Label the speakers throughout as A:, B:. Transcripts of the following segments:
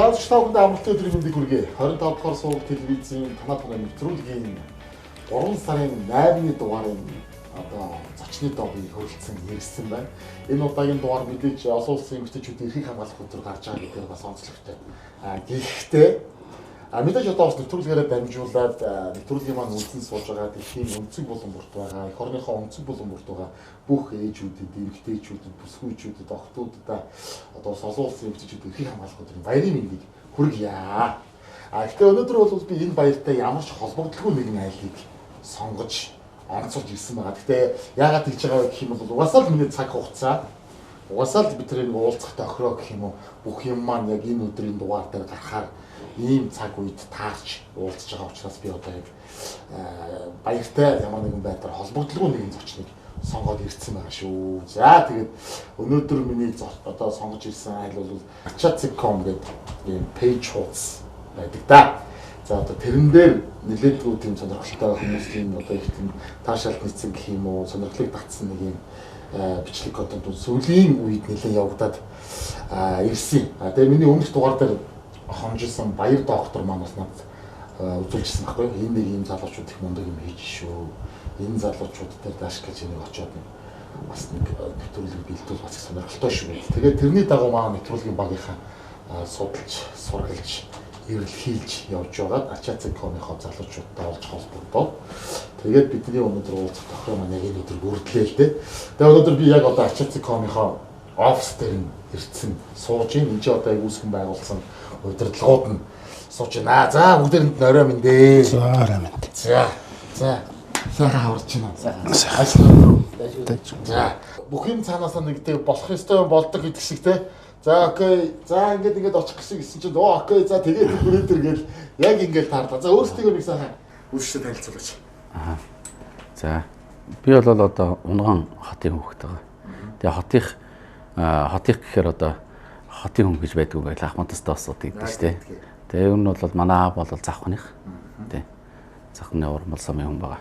A: заавч тааханд амралтын өдрийн мэндийг хүргэе. 25 дугаар сууг телевизийн танаа нэвтрүүлгийн 3 сарын 8-ны дугаарын зочны доогыг хөрөлдсөн ирсэн байна. Энэ удаагийн дугаар мэдээж олон улсын эмэгтэйчүүдийн эрхийг хамгаалах өдөр гарч байгаа гэдэг бас онцлогтой. Гэхдээ мэдээж одоо бас нэвтрүүлгээрээ дамжуулаад нэвтрүүлгийн маань үнсэн сууж байгаа дэлхийн өнцөг булан бүрт байгаа, эх орныхоо өнцөг булан бүрт байгаа бүх ээжүүдэд, эмэгтэйчүүдэд, бүсгүйчүүдэд, охтуудад одоо олон улсын эмэгтэйчүүдийн эрхийг хамгаалах өдрийн баярын мэндийг хүргье. Гэхдээ өнөөдөр бол би энэ баяртай ямар ч холбогдлого нэгэн айлыг сонгож онцолж ирсэн байгаа. Гэхдээ яагаад тэгж байгаа гэх юм бол угаасаа л миний цаг хугацаа угаасаа л бид нэг уулзах тохироо гэх юм уу бүх юм маань яг энэ өдрийн дугаар дээр гарахаар ийм цаг үед таарч уулзж байгаа учраас би одоо яг баяртай ямар нэгэн байдлаар холбогдлого нэгэн зочныг сонгоод ирсэн байгаа шүү. За тэгээд өнөөдөр миний одоо сонгож ирсэн айл бол Ачациком гэдэг ийм пэйж хуудас байдаг да. За одоо тэрэн дээр нэлээдгүй тийм сонирхолтой хүмүүсийн одоо их тийм таашаалт нийцсэн гэх юм уу сонирхлыг татсан нэг юм бичлэг контент сүүлийн үед нэлээд явагдаад ирсэн. Тэгээ миний өмнөх дугаар дээр хонжилсан баяр доктор маань бас надад үзүүлжсэн байхгүй юу? Энэ нэг юм залуучууд их мундаг юм хийж шүү. Энэ залуучууд дээр дааш гэж нэг очиод бас нэг нэвтрүүлэг бэлдүүл бас сонирхолтой шүү. Тэгээд тэрний дагуу маань нэвтрүүлгийн багийнхаа судалж, сургалж, эрэлхийлж явж байгаад Ачацикомынхоо залуучуудтай олж холбогдоод тэгээд бидний өнөөдөр уулзах тохиол маань яг энэ өдөр бүрдлээ л дээ. Тэгээд өнөөдөр би яг одоо Ачацикомынхоо офис дээр ирсэн сууж ин энэ ч одоо яг үүсгэн байгуулсан удирдлагууд нь сууж байна. За бүгдээрэнд нь орой минь дээ.
B: За орой минь.
A: За сайхан хаварч байна. За бүх юм цаанаасаа нэгдэг болох ёстой болдог гэдэг шиг те. За окей. За ингээд очих гэсэн чинь окей. За тэгээд өнөөдөр гээл яг ингээд таарлаа. За өөрсдөө нэг сайхан үйлчлэл танилцуулаач.
C: За би бол одоо Унган хотын хүүхэд байгаа. Тэгээ хотын гэхээр одоо хотын хүн гэж байдгүй байл Ахмадастай асуудаг гэдэг чинь тий. Тэгээ ер нь бол манай аав бол завханых. Тий. Завхны урмал самын хүн байгаа.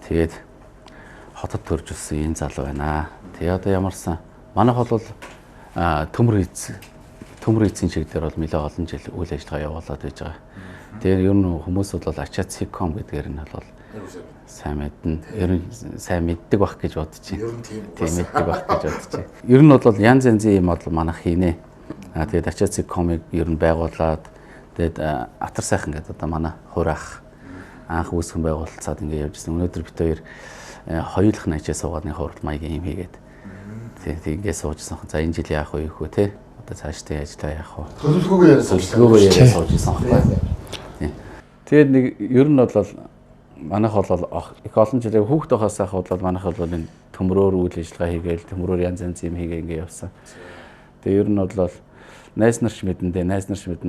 C: Тэгээд хотод төрж өссөн энэ залуу байна. Тэгээ одоо ямарсан манайх бол төмөр эзэн чиглэлээр бол нэлээд олон жил үйл ажиллагаа явуулаад байж байгаа. Тэгээ ер нь хүмүүс бол Ачациком гэдгээр нь бол сайн мэднэ. Ер нь сайн мэддэг байх гэж бодож байна. Тийм мэддэг байх гэж бодож байна. Ер нь бол янз янзын юм бол манайх хийнэ. Тэгээд Ачацикомыг ер нь байгуулад тэгээд Атар сайхан гэдэг одоо манай хураах анх үүсгэн байгуулцаад ингээд явжсэн. Өнөөдөр бид хоёр хоёулах начаа суугааны хурал маягийн юм хийгээд тэгээд ингээд суужсан. За энэ жил яах вэ хөө те? Одоо цаашдаа ажиллаа яах вэ? Төлөвлөгөөгөө яриад суужсан байхгүй. Тэгээд нэг ер нь бол манайх бол их олон жилийн хүүхд байхаас ахвал манайх бол энэ төмрөөр үйл ажиллагаа хийгээл төмрөөр янз янз юм хийгээ ингээд явсан. Тэгээд ер нь бол найз нар ч мэдэн,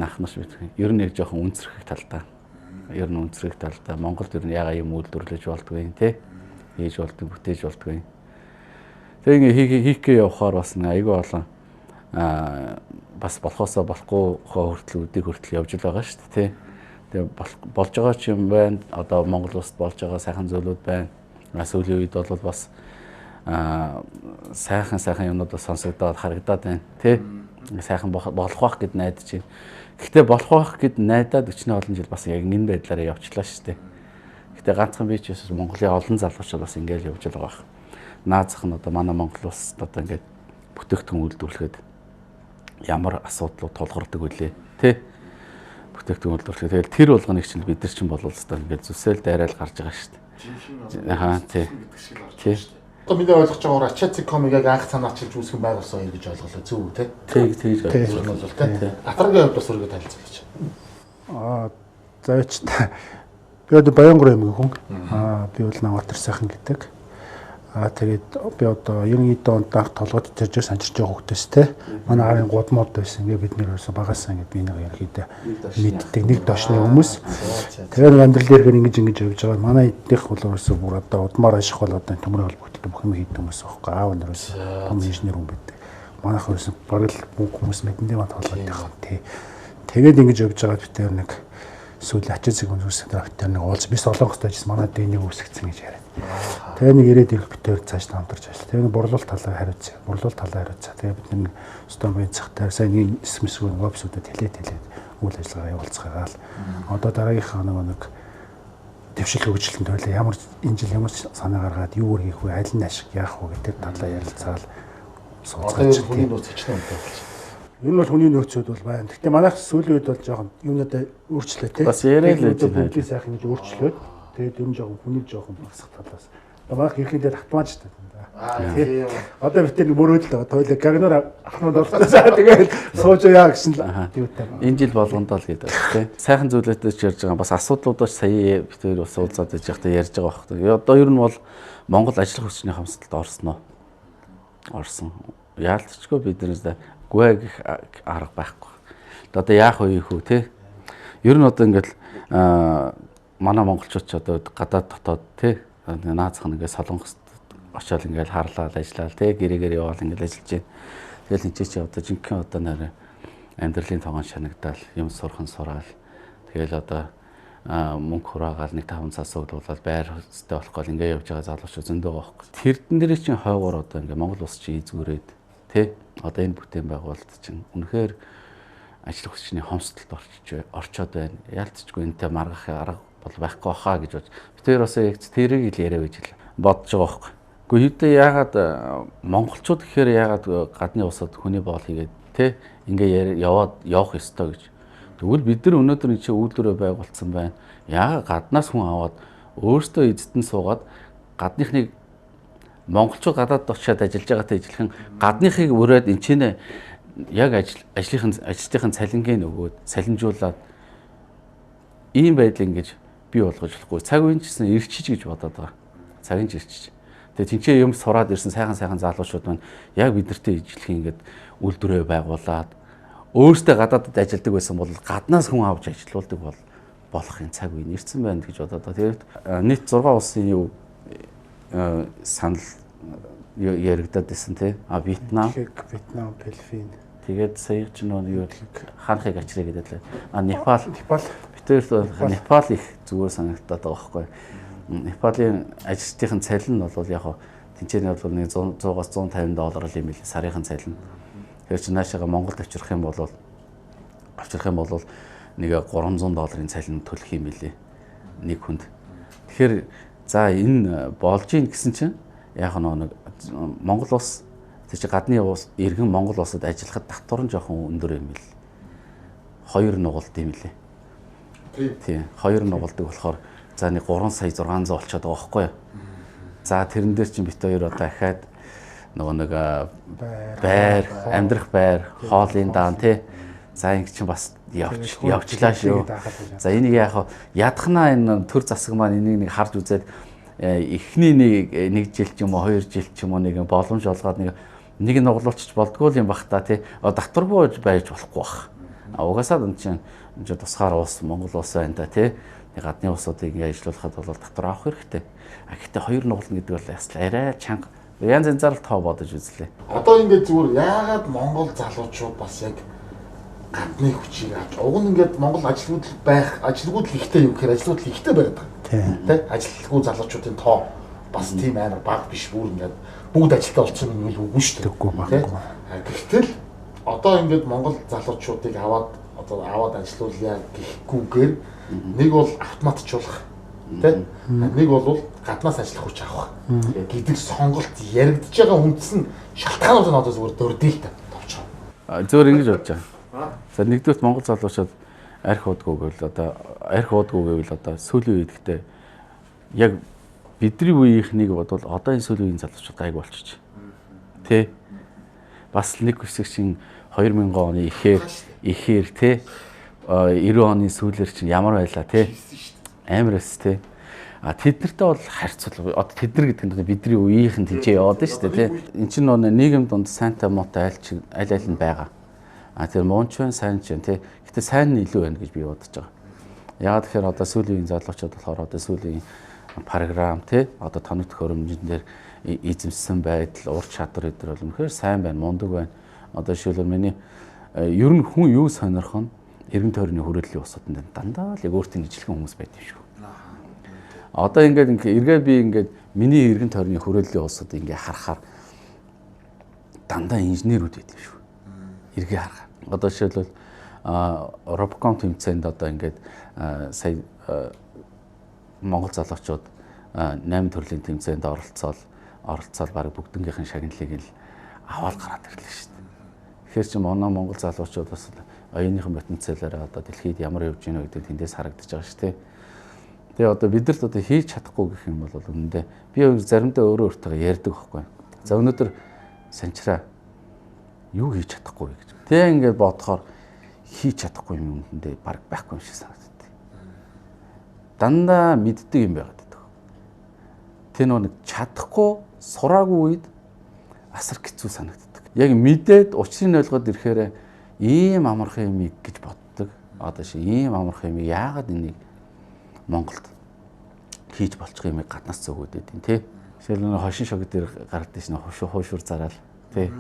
C: ах нар ч мэдэн. Ер нь яг жоохон үнцрэх талдаа. Ер нь үнцрэх талдаа Монголд ер нь ягаа юм үйлдвэрлэж болдгүй те. Хийж болдгүй, бүтээж болдгүй. Тэгээ ингээд хийхгээ явахаар бас айгүй олон бас болохоосоо болохгүй хүртэл үдийг хүртэл явж байгаа шүү дээ тий. Тэгээ болж байгаа ч юм байна. Одоо Монгол улсад болж байгаа сайхан зүйлүүд байна. Сүүлийн үед бол бас сайхан юмнууд сонсогдоод харагдаад байна тий. Сайхан болох байх гэд найдаж байна. Гэхдээ болох байх гэд найдаад өчнөө олон жил бас яг энэ байдлаараа явчлаа шүү дээ. Гэхдээ ганцхан би ч бас Монголын олон залуучууд бас ингээл явж байгаа байх. Наазах нь одоо манай Монгол улсад одоо ингээд бүтээгдэхүүн үйлдвэрлэхэд ямар асуудлууд тулгардаг вүлээ тий. Бүтээгдэхүүн үйлдвэрлэхэд тэгэл тэр болгоныг чинь бид нар чинь болов л та ингээд зүсэл дайраал гарч байгаа шүү дээ. Тий.
A: Одоо миний ойлгож байгаагаар Ачацикомыг яг анх санаачилж үүсгэн байгуулсан юм гэж ойлголоо зөв үү те?
C: Тэгж
A: ойлгож байна те. Атаргийн хувьд бас өргөд танилцуулаач.
B: Заач та. Би одоо Баянгур аймгийн хүн. Би бол Наватар сайхан гэдэг. Тэгээд би одоо 92 онд анх толгойд төрж санчирч байгаа хүүхдээс те. Манай аавын гудмод байсан. Ингээ бид нэр ерөөсө багасаа ингээ би нэг ерхийдээ мэддэг нэг дошны хүмүүс. Тэгээд амьдрал дээр ингэж явж байгаа. Манай эднийх бол ерөөсө бүр одоо удмаар ашиг бол одоо төмөр холбогдолтой бүх юм хийдэг хүмүүс байхгүй. Аав нь ерөөсө том инженер хүн байдаг. Манайх ерөөсө бараг л бүх хүмүүс мэдэндээ манд толгойд байгаа тий. Тэгээд ингэж явж байгаа бид тэр нэг эсвэл ачин цэг үнсгэр битээр нэг уулз би солонгост ажилласан манай дэнийг үүсгэсэн гэж яриад. Тэгээ нэг ирээд ирэх битээр цааш хамтарч ажилласан. Тэгээ борлуулалт талаар хариуцсан. Борлуулалт талаар хариуцсан. Тэгээ бид нэг стомын цагтаар сайн нэг эсмэсгүй офисуудад хэлээд үйл ажиллагаа явуулцгаагаал. Одоо дараагийнхаа нэг дэвшил хөгжлөлтөнд тойлоо ямар энэ жил ямар санаа гаргаад юу хийх вэ, аль нь ашиг яах вэ гэдэг талаа ярилцаал
A: сууцгаач. Хүний нөөц хичнээн үнэтэй болж.
B: Энэ бол хүний нөөцүүд бол байна. Гэхдээ манайх сүүлийн үед бол жоохон юунуудаа өөрчлөө тий.
C: Бас яриад л байж
B: байна. Бүгдийг сайхан гэж өөрчлөөд тэгээд ер нь жоохон хүний жоохон багсах талаас. Манайх ерхэн дээр автоматч та.
A: Тийм.
B: Одоо бид тэр мөрөөдөл тойлоо гагнаар ахнууд орчихсон. Тэгээд сууж яа гэсэн л юутай.
C: Энэ жил болгондоо л гэдэг тий. Сайхан зүйлүүдтэй ч ярьж байгаа. Бас асуудлуудаа сая бид хоёр бас уулзаад байж байхдаа ярьж байгаа байхгүй. Одоо ер нь бол Монгол ажил хүчний хамсалд орсон. Яалтчгүй биднээс гүй гэх арга байхгүй. Одоо яах вэ хүү те? Ер нь одоо ингээл манай монголчууд ч одоо гадаад дотоод те наацхан ингээд солонгост очиод ингээл харлаад ажиллаад те гэрээгээр яваал ингээл ажиллаж байна. Тэгэл энэ чи одоо жинхэнэ одоо нэр амьдралын тоогон шанагдаал юм сурхан сураал. Тэгэл одоо мөнгө хураагаал нэг 5 цаас өглөөлөл байр хөстэй болохгүй ингээ явж байгаа залуучууд зөндөө байхгүй. Тэрдэн дээр чинь хойгоор одоо ингээ Монгол улс чинь эзгүүрээд тэ одоо энэ бүтээн байгуулалт чинь үнэхээр ажил хүчний хомсдолд орчоод байна. Яалтчгүй энэтэй маргахын арга бол байхгүй баха гэж бодож. Бид хоёр бас яг тэрийг л яриа гэж бодож байгаа байхгүй. Гэхдээ хэдэ яагаад монголчууд гэхээр яагаад гадны улсад хүний боол хийгээд тэ ингээ явах ёстой гэж. Тэгвэл бид нар өнөөдөр энэ чинь үйлдвэрээ байгуулсан байна. Яагаад гаднаас хүн аваад өөртөө эзэдэн суугаад гадныхныг монголчууд гадаад очиад ажиллаж байгаатай ижилхэн гадныхыг өрөөд энэ чинь яг ажлынхын цалингийн өгөөд салинжуулаад ийм байдлыг ингэж бий болгож болохгүй. Цаг үеийн чсэн ирчиж гэж бодоод байгаа. Цагийн ирчиж. Тэгээ тэнцээ юм сураад ирсэн сайхан залуучууд маань яг биднэртэй ижилхэн ингэж үйлдвэрээ байгуулад өөртөө гадаадд ажилладаг байсан бол гаднаас хүн авч ажилуулдаг болох юм цаг үе нэрсэн байна гэж бодоод. Тэгээд нийт 6 улсын юу санал яригадад байсан тий. Вьетнам,
B: Филиппин.
C: Тэгээд сая ч нөө юу хаанхыг ачраа гэдэг лээ. Непал. Битээр Непал их зүгээр санагдаад байгаа байхгүй. Непалийн ажилчдын цалин нь бол яг тэнцээний бол нэг 100-аас $150 юм билээ сарын цалин. Тэгэхээр чи наашаага Монголд авчрах юм бол нэг $300 цалин төлөх юм билээ нэг хүнд. Тэгэхээр за энэ болж ийн гэсэн чинь яг нэг Монгол улс тийч гадны улс иргэн Монгол улсад ажиллахад татвар нь жоохон өндөр юм бил. 2 нугалт юм лээ. Тийм. 2 нугалдаг болохоор за нэг 3,600,000 болчиход байгаа байхгүй юу? За тэрэн дээр чинь бит хоёр одоо ахаад нэг байр, амьдрах байр, хоолын даан тий. За ингэ чинь бас явчлаа шүү. За энийг яг ядахнаа энэ төр засаг маань энийг нэг харж үзээд эхний нэг жил ч юм уу 2 жил ч юм уу нэг боломж олгоод нэг нуглуулчих болдгоо юм бах та тий. Давтаргүй байж болохгүй бах. Угаасаа энэ чинь тусгаар улс Монгол улс байна та тий. Гадны улсуудыг ажиллуулахад бол татвар авах хэрэгтэй. Гэхдээ 2 нугална гэдэг бол яс арай чанга янз янзаар тоо бодож үзлээ.
A: Одоо ингээд зүгээр яагаад Монгол залуучууд бас яг гадны хүчийг авч уг нь ингээд Монгол ажилгүйд л ихтэй юу гэхээр ажилгүйд л ихтэй байгаад байгаа. Тэ ажилгүй залуучуудын тоо бас тийм амар бага биш бүр ингээд бүгд ажилтаа олцсон юм үгүй шүү дээ.
B: Тэггүй байхгүй.
A: Гэхдээ одоо ингээд Монгол залуучуудыг аваад ажилуулъя гэхгүйгээр нэг бол автоматжуулах тэ нэг бол гаднаас ажиллах хүч авах гэдэг сонголт яригдж байгаа үндэс нь шалтгаанууд нь одоо зүгээр дөрдөө л тавчаа.
C: Зөөр ингэж бодож байгаа. За нэгдүгээр Монгол залуучууд арх уудгүй гэвэл одоо сүүлийн үед гэдэг яг бидний үеийнхнийг бодвол одоо энэ сүүлийн үеийн залуучууд гайг болчих. Тэ бас нэг хэсэг чинь 2000 оны ихээр тэ 90 оны сүүлээр чинь ямар байлаа тэ амар эс тэ тэд нартай бол харьцуул одоо тэд нар гэдэг нь бидний үеийнхэн тэнцээ яваад шүү дээ тэ эн чинь нийгэм донд сайнтай муутай аль нь байгаа тэр муунч байна сайн ч тэ гэтээ сайн нь илүү байна гэж би бодож байгаа. Яагаад тэгэхээр одоо сүүлийн үеийн залуучууд болохоор одоо сүүлийн програм тэ одоо тоног төхөөрөмжн дээр эзэмссэн байдал ур чадвар өдр бол үнэхээр сайн байна мундаг байна. Одоо жишээлбэл миний ер нь хүн юу сонирх нь эргэн тойрны хүрээллийн усууданд дандаа л яг өөртөө ижилхэн хүмүүс байдаг юм шүү. Одоо ингээд эргээ би ингээд миний эргэн тойрны хүрээллийн усууд ингээд харахаар дандаа инженерүүд байдаг шүү. Эргээ харахаар. Одоо жишээлбэл Робком тэмцээнд одоо ингээд сая Монгол залуучууд 8 төрлийн тэмцээнд оролцоод баг бүгднгийнхэн шагналыг л аваад гараад ирлээ шүү дээ. Тэгэхээр чи Монгол залуучууд бас оюуныхан потенциалаараа одоо дэлхийд ямар явж гинэ гэдэг тэндээс харагдаж байгаа шүү дээ. Тэгээ одоо бидэрт одоо хийж чадахгүй гэх юм бол үнэндээ би заримдаа өөрөө өөртөө ярьдаг байхгүй. За өнөөдөр санчраа юу хийж чадахгүй гэж. Тэгээ ингээд бодохоор хийж чадахгүй юм үнэндээ баг байхгүй юм шиг санагдав. Дандаа мэддэг юм байгаад байдаг. Тэр нэг чадахгүй сураагүй үед асар хэцүү санагддаг. Яг мэдээд учрыг нь ойлгоод ирэхээр ийм амархан юм гэж боддог. Одоо шиг ийм амархан юм яагаад энийг Монголд хийж болчих юм гаднаас зөөгөөд байдیں۔ Тэ. Жишээлбэл хошин шог дээр гардаг шнэ хойшуур зараал. Тэ.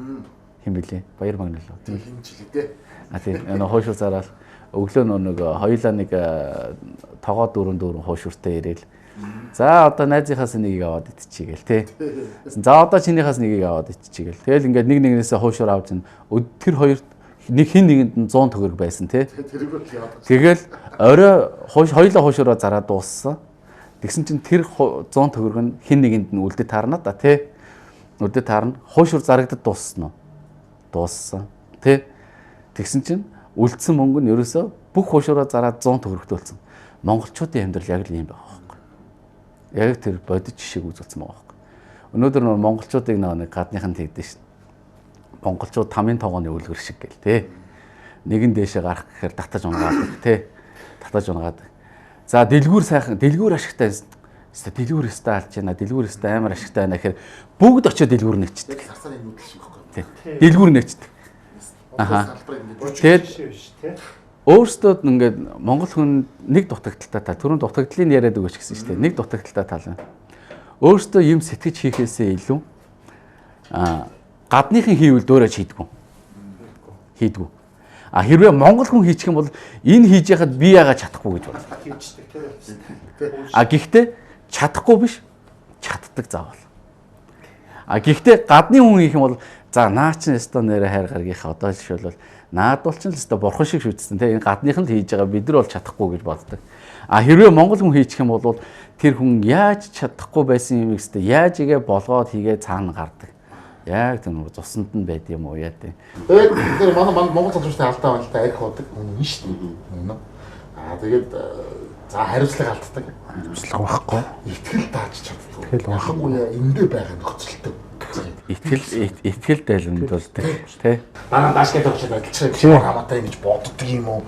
C: Хин блэ? Баяр магнал.
A: Тийм хинчлээ тэ.
C: Тийм хойшуур зараал өглөө нэг хоёулаа нэг тогоо дөрөв хойшууртай ирээл. За одоо найзынхаас нэгийг аваад итчихээл тэ. За одоо чинийхээс нэгийг аваад итчихээл. Тэгэл ингээд нэг нэгнээсээ хойшуур авч тэр хоёрт нэг хин нэгэнд 100 төгрөг байсан тий. Тэгэл орой хоёулаа хойшуураа зараад дууссан. Тэгсэн чинь тэр 100 төгрөг нь хин нэгэнд нь үлдээ таарна да тий. Үлдээ таарна. Хойшуур зарагдаад дууссан уу? Дууссан. Тий. Тэгсэн чинь үлдсэн мөнгө нь ерөөсөө бүх хойшуураа зараад 100 төгрөгт болсон. Монголчуудын амьдрал яг л юм байна. Яг тэр бодит жишээг үзүүлсэн байгаа байхгүй. Өнөөдөр нөр монголчуудыг нэг гадныхан тэгдэж шин. Монголчууд тамийн тогооны үлгэр шиг гэл тээ. Нэгэн дээшээ гарах гэхээр татаж унгаадаг тээ. Татаж унгаадаг. За дэлгүүр сайхан дэлгүүр ашигтай. Дэлгүүр өстэй алж байна. Дэлгүүр өстэй амар ашигтай байна гэхээр бүгд очиод дэлгүүр нэчдэг.
A: Сарсарын нүүдэл шиг байхгүй.
C: Дэлгүүр нэчдэг. Аха. Тэгээд өөрсдөө ингээд монгол хүн нэг дутагдaltaй тал. Түрүүн дутагдлыг яриад өгөөч гэсэн шүү дээ. Нэг дутагдaltaй тал байна. Өөрсдөө юм сэтгэж хийхээсээ илүү гадныхын хийвэл дөөрөө хийдгүү. Хийдгүү. Хэрвээ монгол хүн хийчих юм бол энэ хийж яхад би яагаад чадахгүй гэж бодлоо. Гэхдээ чадахгүй биш. Чаддаг заавал. Гэхдээ гадны хүн хийх юм бол за наа чин өстө нэрэ хайр гаргийнхаа одоо жишээлбэл наадвал ч л өстө бурхан шиг шүтсэн те энэ гадных нь л хийж байгаа бид нар бол чадахгүй гэж боддог. Хэрвээ монгол хүн хийчих юм бол тэр хүн яаж чадахгүй байсан юм өстө яаж игээ болгоод хийгээ цаана гардаг. Яг тэр нөр цуснд нь байд юм уу яа те.
A: Тэгээд манай монгол залуучуудын алдаа байна арх ходог үнэн шүү дээ. Тэгээд за хариуцлага алддаг.
B: Хариуцлага байхгүй.
A: Итгэл дааж чаддаг.
B: Тэгэл
A: байхгүй эндээ байгаа нөхцөлтэй.
C: Итгэл дайланд бол тий.
A: Дараа дааштай тавчаад адилчраа хамаатай ингэж боддог юм уу?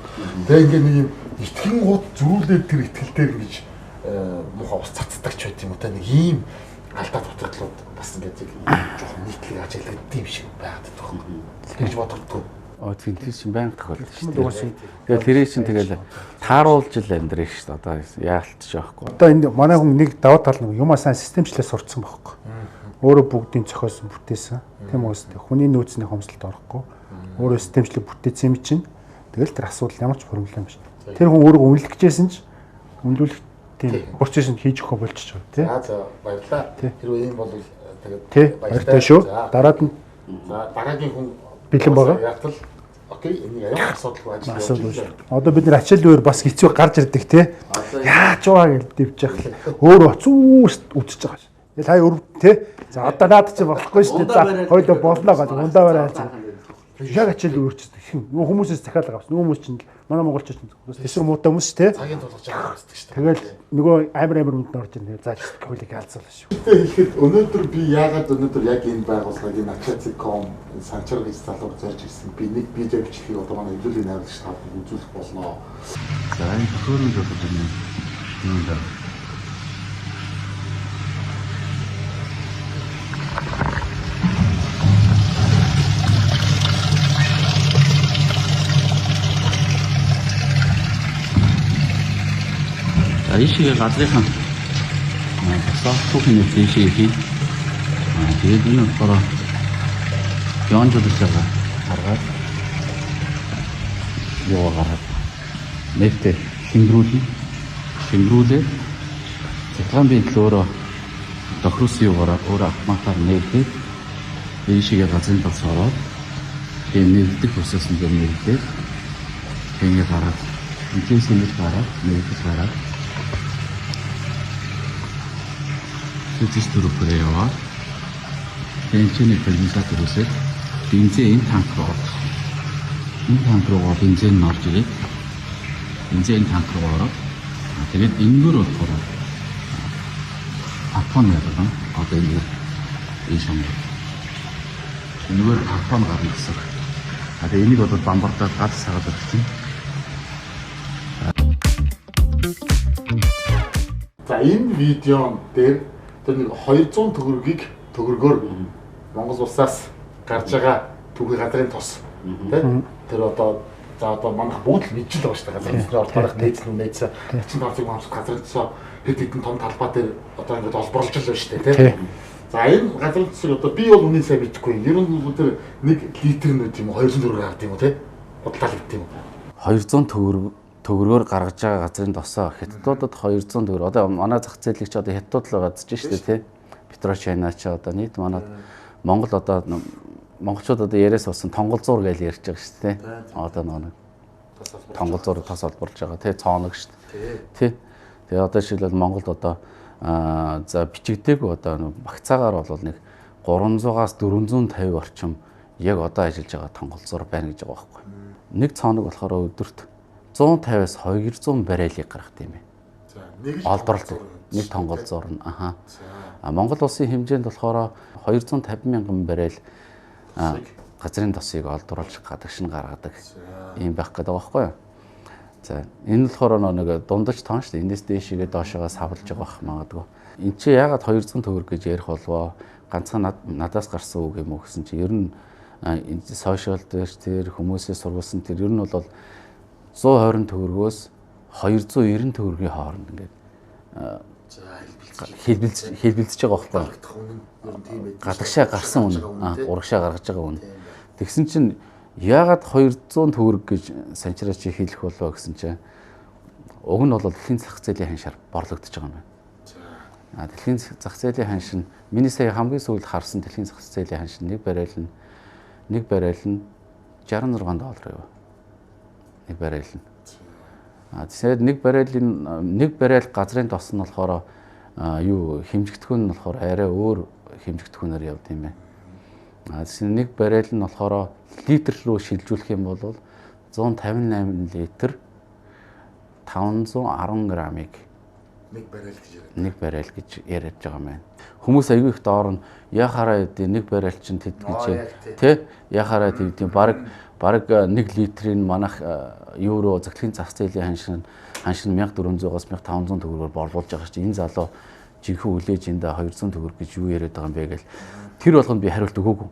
A: Тэгээ ингээ нэг юм итгэн гууд зөрүүлээд тэр итгэлээр ингэж муухай ус цацдаг ч байт юм уу та нэг ийм алдаа дутагдлууд бас ингээд жоохон нийтлэг ажиглагдсан юм шиг байгаад байгаа юм. Тэгж бодогддог.
C: Тийм тийм чинь байнга тохиолдож шүү дээ. Тэгээ тэрийг чинь тэгэл тааруулж л амьдрэх шүү дээ. Одоо яалтч яахгүй.
B: Одоо энэ манай хүн нэг даваа тал нэг юмаа сайн системчлээ сурцсан байхгүй. Өөрөө бүгдийн зохиосон бүтээсэн. Тийм үстэй. Хүний нөөцний хомсолд орохгүй. Өөрөө системчлэг бүтээсэн юм чинь тэгэл тэр асуудал ямар ч проблем биш. Тэр хүн өөрөө үнэлгэжсэн ч үнэлүүлэх тийм процесс нь хийж өгөх болчих жоо тий.
A: За баярлалаа. Хэрвээ ийм бол
B: тэгээд баяртай шүү. Дараад нь
A: дараагийн хүн
B: бэлэн байгаа.
A: Ятал окей энэ ямар асуудалгүй
B: ажил. Одоо бид нэр ачаал өөр бас хэцүү гарч ирдэг тий. Яаж байгаа гэж дэвж яхах. Өөрөө оцуус үтж байгаа ш. Тэгэл хай өр тий. За одоо наад чи болохгүй шүү дээ. За хоёул болно гэж ундаа барай. Яг ачаал өөрчлөлт. Нөгөө хүмүүсээс захиалга авсан. Нөгөө хүмүүс чинь манай монголчууд чинь тэсвэр муутай хүмүүс тий.
A: цагийн тулгаж байгаа гэсэн шүү дээ.
B: Тэгэл нөгөө амар үнд орж ирнэ. За хоёулыг ялцуулаа шүү.
A: Тэгэхэд өнөөдөр би яагаад өнөөдөр яг энэ байгууллагыг энэ Ачаациком санчаар гэж залуур зорж ирсэн. Би нэг видео бичлэгийг одоо манай хөвлөлийн найруулагч тав үзүүлэх болно.
C: За энэ төхөөрөмж бодож байна. Юм да. Ишээ газрынхан басаа түүхийн ишээ хий. Тэгээд энэ болохоор Яон жуулчаа гаргаад яваа гараад нэртэй шингэрүүлээ цэцлэгийн төлөөрөө тохируулсан юугаараа өөрөө автоматар нэрдээд ийшээгээ газрын тос ороод тэгээ нэрдэх процессын дээр нэрдээд тэгээ гараад интенсивээр гараад нэрдэж гараад Сэжис төрөөрөө яваа. Бензиний конденсатор үсээд бензин энэ танк руу орох. Энэ танк руу бензин орж ирээд бензин танк руу ороод тэгээд энэгээр болохоор апон яваа. Одоо энэ ийшээ. Энэгээр апон гарна гэсэн. Тэгээд энийг одоо бамбардаад галс сагаад өгсөн.
A: За энэ видеон дээр тэр нэг 200 төгрөгөөр Монгол улсаас гарч байгаа түүхий газрын тос тийм тэр одоо за одоо манайх бүгд л мэдж л байгаа шүү дээ. Газрын тосны ордоорх нээц 35 мамс газрын тосоо хэд хэдэн том талбай дээр одоо ингээд олборлож л байна шүү дээ тийм. За энэ газрын тосыг одоо би бол үнэн сайн мэдэхгүй. Ер нь тэр 1 литр нь үт юм уу 200 төгрөг авд юм уу тийм. Бодлоо л гэдэг юм уу.
C: 200 төгрөгөөр гаргаж байгаа газрын тосоо хятадуудад 200 төгрөг. Одоо манай зах зээлийг ч одоо хятадууд л газж шүү дээ тий. Петрочайна ч одоо нийт манад Монгол одоо монголчууд одоо яриас болсон тонгол зур гэж ярьж байгаа шүү дээ. Одоо нэг тонгол зур тас олборлж байгаа тий цооног шүү дээ. Тий. Тэгээ одоо жишээлбэл Монголд одоо за бичигдээгүй одоо багцаагаар бол нэг 300-аас 450 орчим яг одоо ажиллаж байгаа тонгол зур байна гэж байгаа байхгүй. Нэг цооног болохоор өдөрт 150-аас 200 баррелийг гаргах юм бэ.
A: За нэг л
C: олдорлт нэг тонгол зурна. Аха. Монгол улсын хэмжээнд болохоор 250 мянган баррел газрын тосыг олдруулж гадагш нь гаргадаг юм байх гэдэг байгаа байхгүй юу. За энэ болохоор нэг дундаж тоон шүү дээ. Эндээс дээшээгээ доошоогоо савлж байгаа бах магадгүй. Энд чи яагаад 200 төгрөг гэж ярих болвоо? Ганцхан надаас гарсан үг юм уу гэсэн чи ер нь сошиал дээр тэр хүмүүсээс сургуулсан тэр ер нь бол 120 төгрөгөөс 290 төгрөгийн хооронд ингээд хэлбэлцэж байгаа байхгүй. Гадагшаа гарсан үнэ. Урагшаа гаргаж байгаа үнэ. Тэгсэн чинь яагаад 200 төгрөг гэж санчраач хэлэх болов гэсэн чинь уг нь бол дэлхийн зах зээлийн ханшаар борлогдож байгаа юм байна. Дэлхийн зах зээлийн ханш нь миний сая хамгийн сүүлд харсан дэлхийн зах зээлийн ханш нэг баррел нь $66 юу? Нэг баррел нь. Тэгэхээр нэг баррел газрын тос нь болохоор юу хэмжигдэхүүн нь болохоор арай өөр хэмжигдэхүүнээр явд юм байна. Тэгэхээр нэг баррел нь болохоор литр рүү шилжүүлэх юм бол 158 литр 510 грамыг нэг баррел гэж яриад байгаа юм байна. Хүмүүс аягүй их доор нь яхаараа нэг баррел чинь тэд гэж тий яхаараа тийм бараг 1 литрийн манах евро захидлын зах зээлийн ханш нь 1400-аас 1500 төгрөгөөр борлуулж байгаа чинь энэ залуу жинхэнэ үлээж эндээ 200 төгрөг гэж юу яриад байгаа юм бэ гэл тэр болгонд би хариулт өгөөгүй.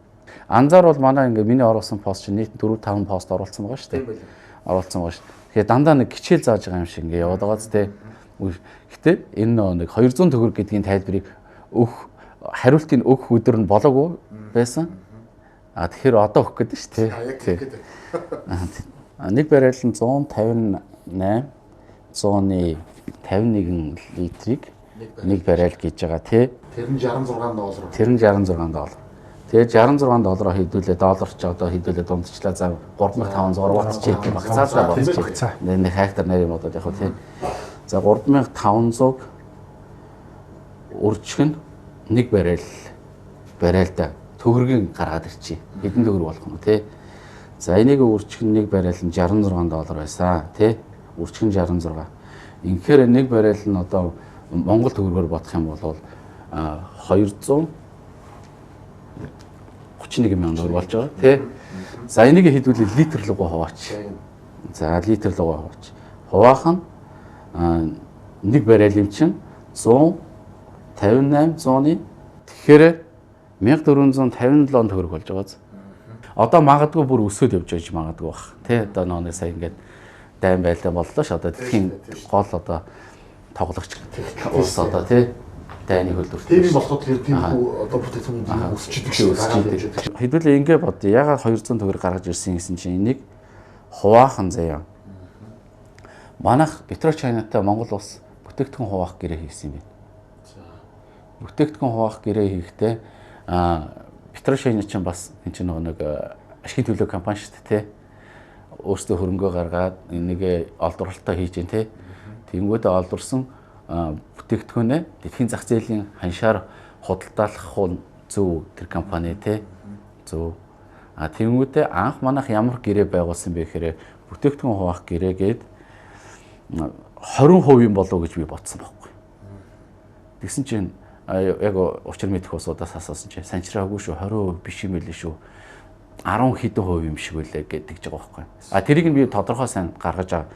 C: Анзаар бол манай ингээ миний оруулсан пост чинь нийт 4-5 пост оруулсан байгаа шүү дээ. Оруулсан байгаа шүү. Тэгэхээр дандаа нэг хичээл зааж байгаа юм шиг ингээ яваад байгаа зү. Гэтэ энэ нэг 200 төгрөг гэдгийн тайлбарыг хариултыг өгөх өдөр нь болоогүй байсан. Тэгэхээр одоо өгөх гэдэг шүү дээ. Нэг баррел нь 158 151 литрийг нэг баррел гэж байгаа тий.
A: Тэр нь $66.
C: Тэр нь $66. Тэгээд $66 хэдүүлээ долларч одоо хэдүүлээ дундчлаа за 3500 ватт ч гэх багцаасаа болчих. Нэг хектар нэр юм одоо яг тий. За 3500 үржих нь нэг баррелтай төгрөгийн гаргаад ирчээ. Хэдэн төгрөг болох нь тий. За энийг үржих нь нэг баррел нь $66 байсан тий. Үржих нь 66. Инхээр нэг баррел нь одоо Монгол төгрөгөөр бодох юм бол 231 мянган төгрөг болж байгаа тий. За энийг хэдүүлээ литр рүү хуваач. За литр рүү хуваач. Хуваах нь нэг баррел юм чинь 158 100-ы тэгэхээр 1457 төгрөг болж байгаа. Одоо магадгүй бүр өсөд явж байж магадгүй бах. Тэ одоо нэг сая ингээд дайм байлаа боллоо ш. Одоо дэлхийн гол одоо тоглогч улс одоо тий дайны хөлбөрт.
A: Тийм болоход тэр тийм одоо бүтээгдэхүүн өсчихдээ.
C: Хэдүүлээ ингэ бод. Ягаад 200 төгрөг гаргаж ирсэн гэсэн чинь энийг хуваахан заяа. Манайх Петрочайнатай Монгол улс бүтээгдэхүүн хуваах гэрээ хийсэн юм байна. Бүтээгдэхүүн хуваах гэрээ хийхдээ Петрочайна чинь бас энэ чинь нэг ашигын төлөө компани шүү дээ, тэ. Өөрсдөө хөрөнгөө гаргаад энийг олдворлолтоо хийж дээ, тэ. Тэнгүүдээ олдворсон бүтээгдэхүүнээ дэлхийн зах зээлийн ханшаар худалдаалах нь зөв тэр компани, тэ. Зөв. Тэнгүүдээ анх манайх ямар гэрээ байгуулсан бэ гэхээр бүтээгдэхүүн хуваах гэрээгээд 20% болов гэж би бодсон байхгүй. Тэгсэн чинь яг учир мэдэх усудаас асуусан чинь санчраагүй шүү, 20% биш юм байлээ шүү. 10 хэдэн хувь юм шиг байлаа гэдэг ч байгаа байхгүй. Тэрийг нь би тодорхой сайн гаргаж байгаа.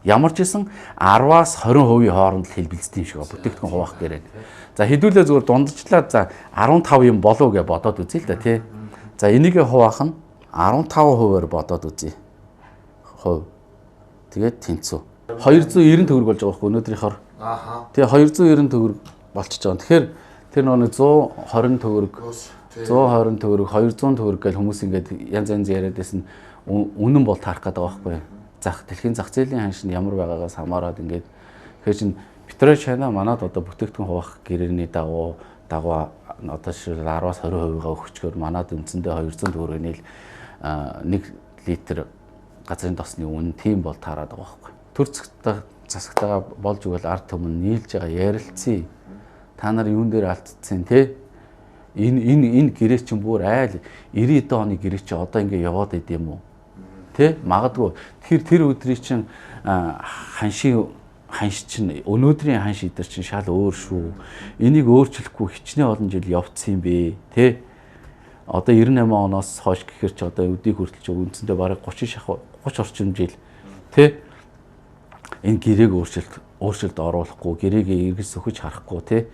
C: Ямар ч исэн 10-аас 20% хооронд л хэлбэлцдэг юм шиг байна. Бүтээгдэхүүн хуваах гэрээ. За хэдүүлээ зүгээр дундчлаад за 15 юм болов гэж бодоод үзье л да тий. За энийг хуваах нь 15%-аар бодоод үзье. Хувь. Тэгээд тэнцүү. 290 төгрөг болж байгаа байхгүй өнөөдрийнхоор. Тэгээ 290 төгрөг болчихж байгаа. Тэгэхээр тэр нэг 120 төгрөг, 120 төгрөг, 200 төгрөг гэж хүмүүс ингээд янз янз яриад байсан үнэн бол таарах гэдэг байгаа байхгүй. Дэлхийн зах зээлийн ханш нь ямар байгаагаас хамаарат ингээд тэгэхээр чин Петрочайна манад одоо бүтээгдэхүүн хуваах гэрээний дагуу одоо жишээл 10-аас 20%-га өгчгөр манад үндсэндээ 200 төгрөгийн 1 литр газрын тосны үнэ тийм бол таарад байгаа байхгүй. Төр засагтайгаа болж өгвөл ард түмэн нийлж байгаа ярилцъя. Та нар юун дээр алдсан те? Энэ гэрээ чинь бүр айл 90 оны гэрээ чи одоо ингэ яваад идэм үү? Тэ? Магадгүй тэр өдрийн чинь ханш чинь өнөөдрийн ханш идэр чинь шал өөр шүү. Энийг өөрчлөхгүй хичнээн олон жил явцсан юм бэ, тэ? Одоо 98 оноос хойш гэхэр чи одоо өдийг хүртэл чи үндсэндээ бараг 30 орчим жил, тэ? Энэ гэрээг өөрчлөлт оруулахгүй, гэрээг эргэж сөхөж харахгүй, тэ?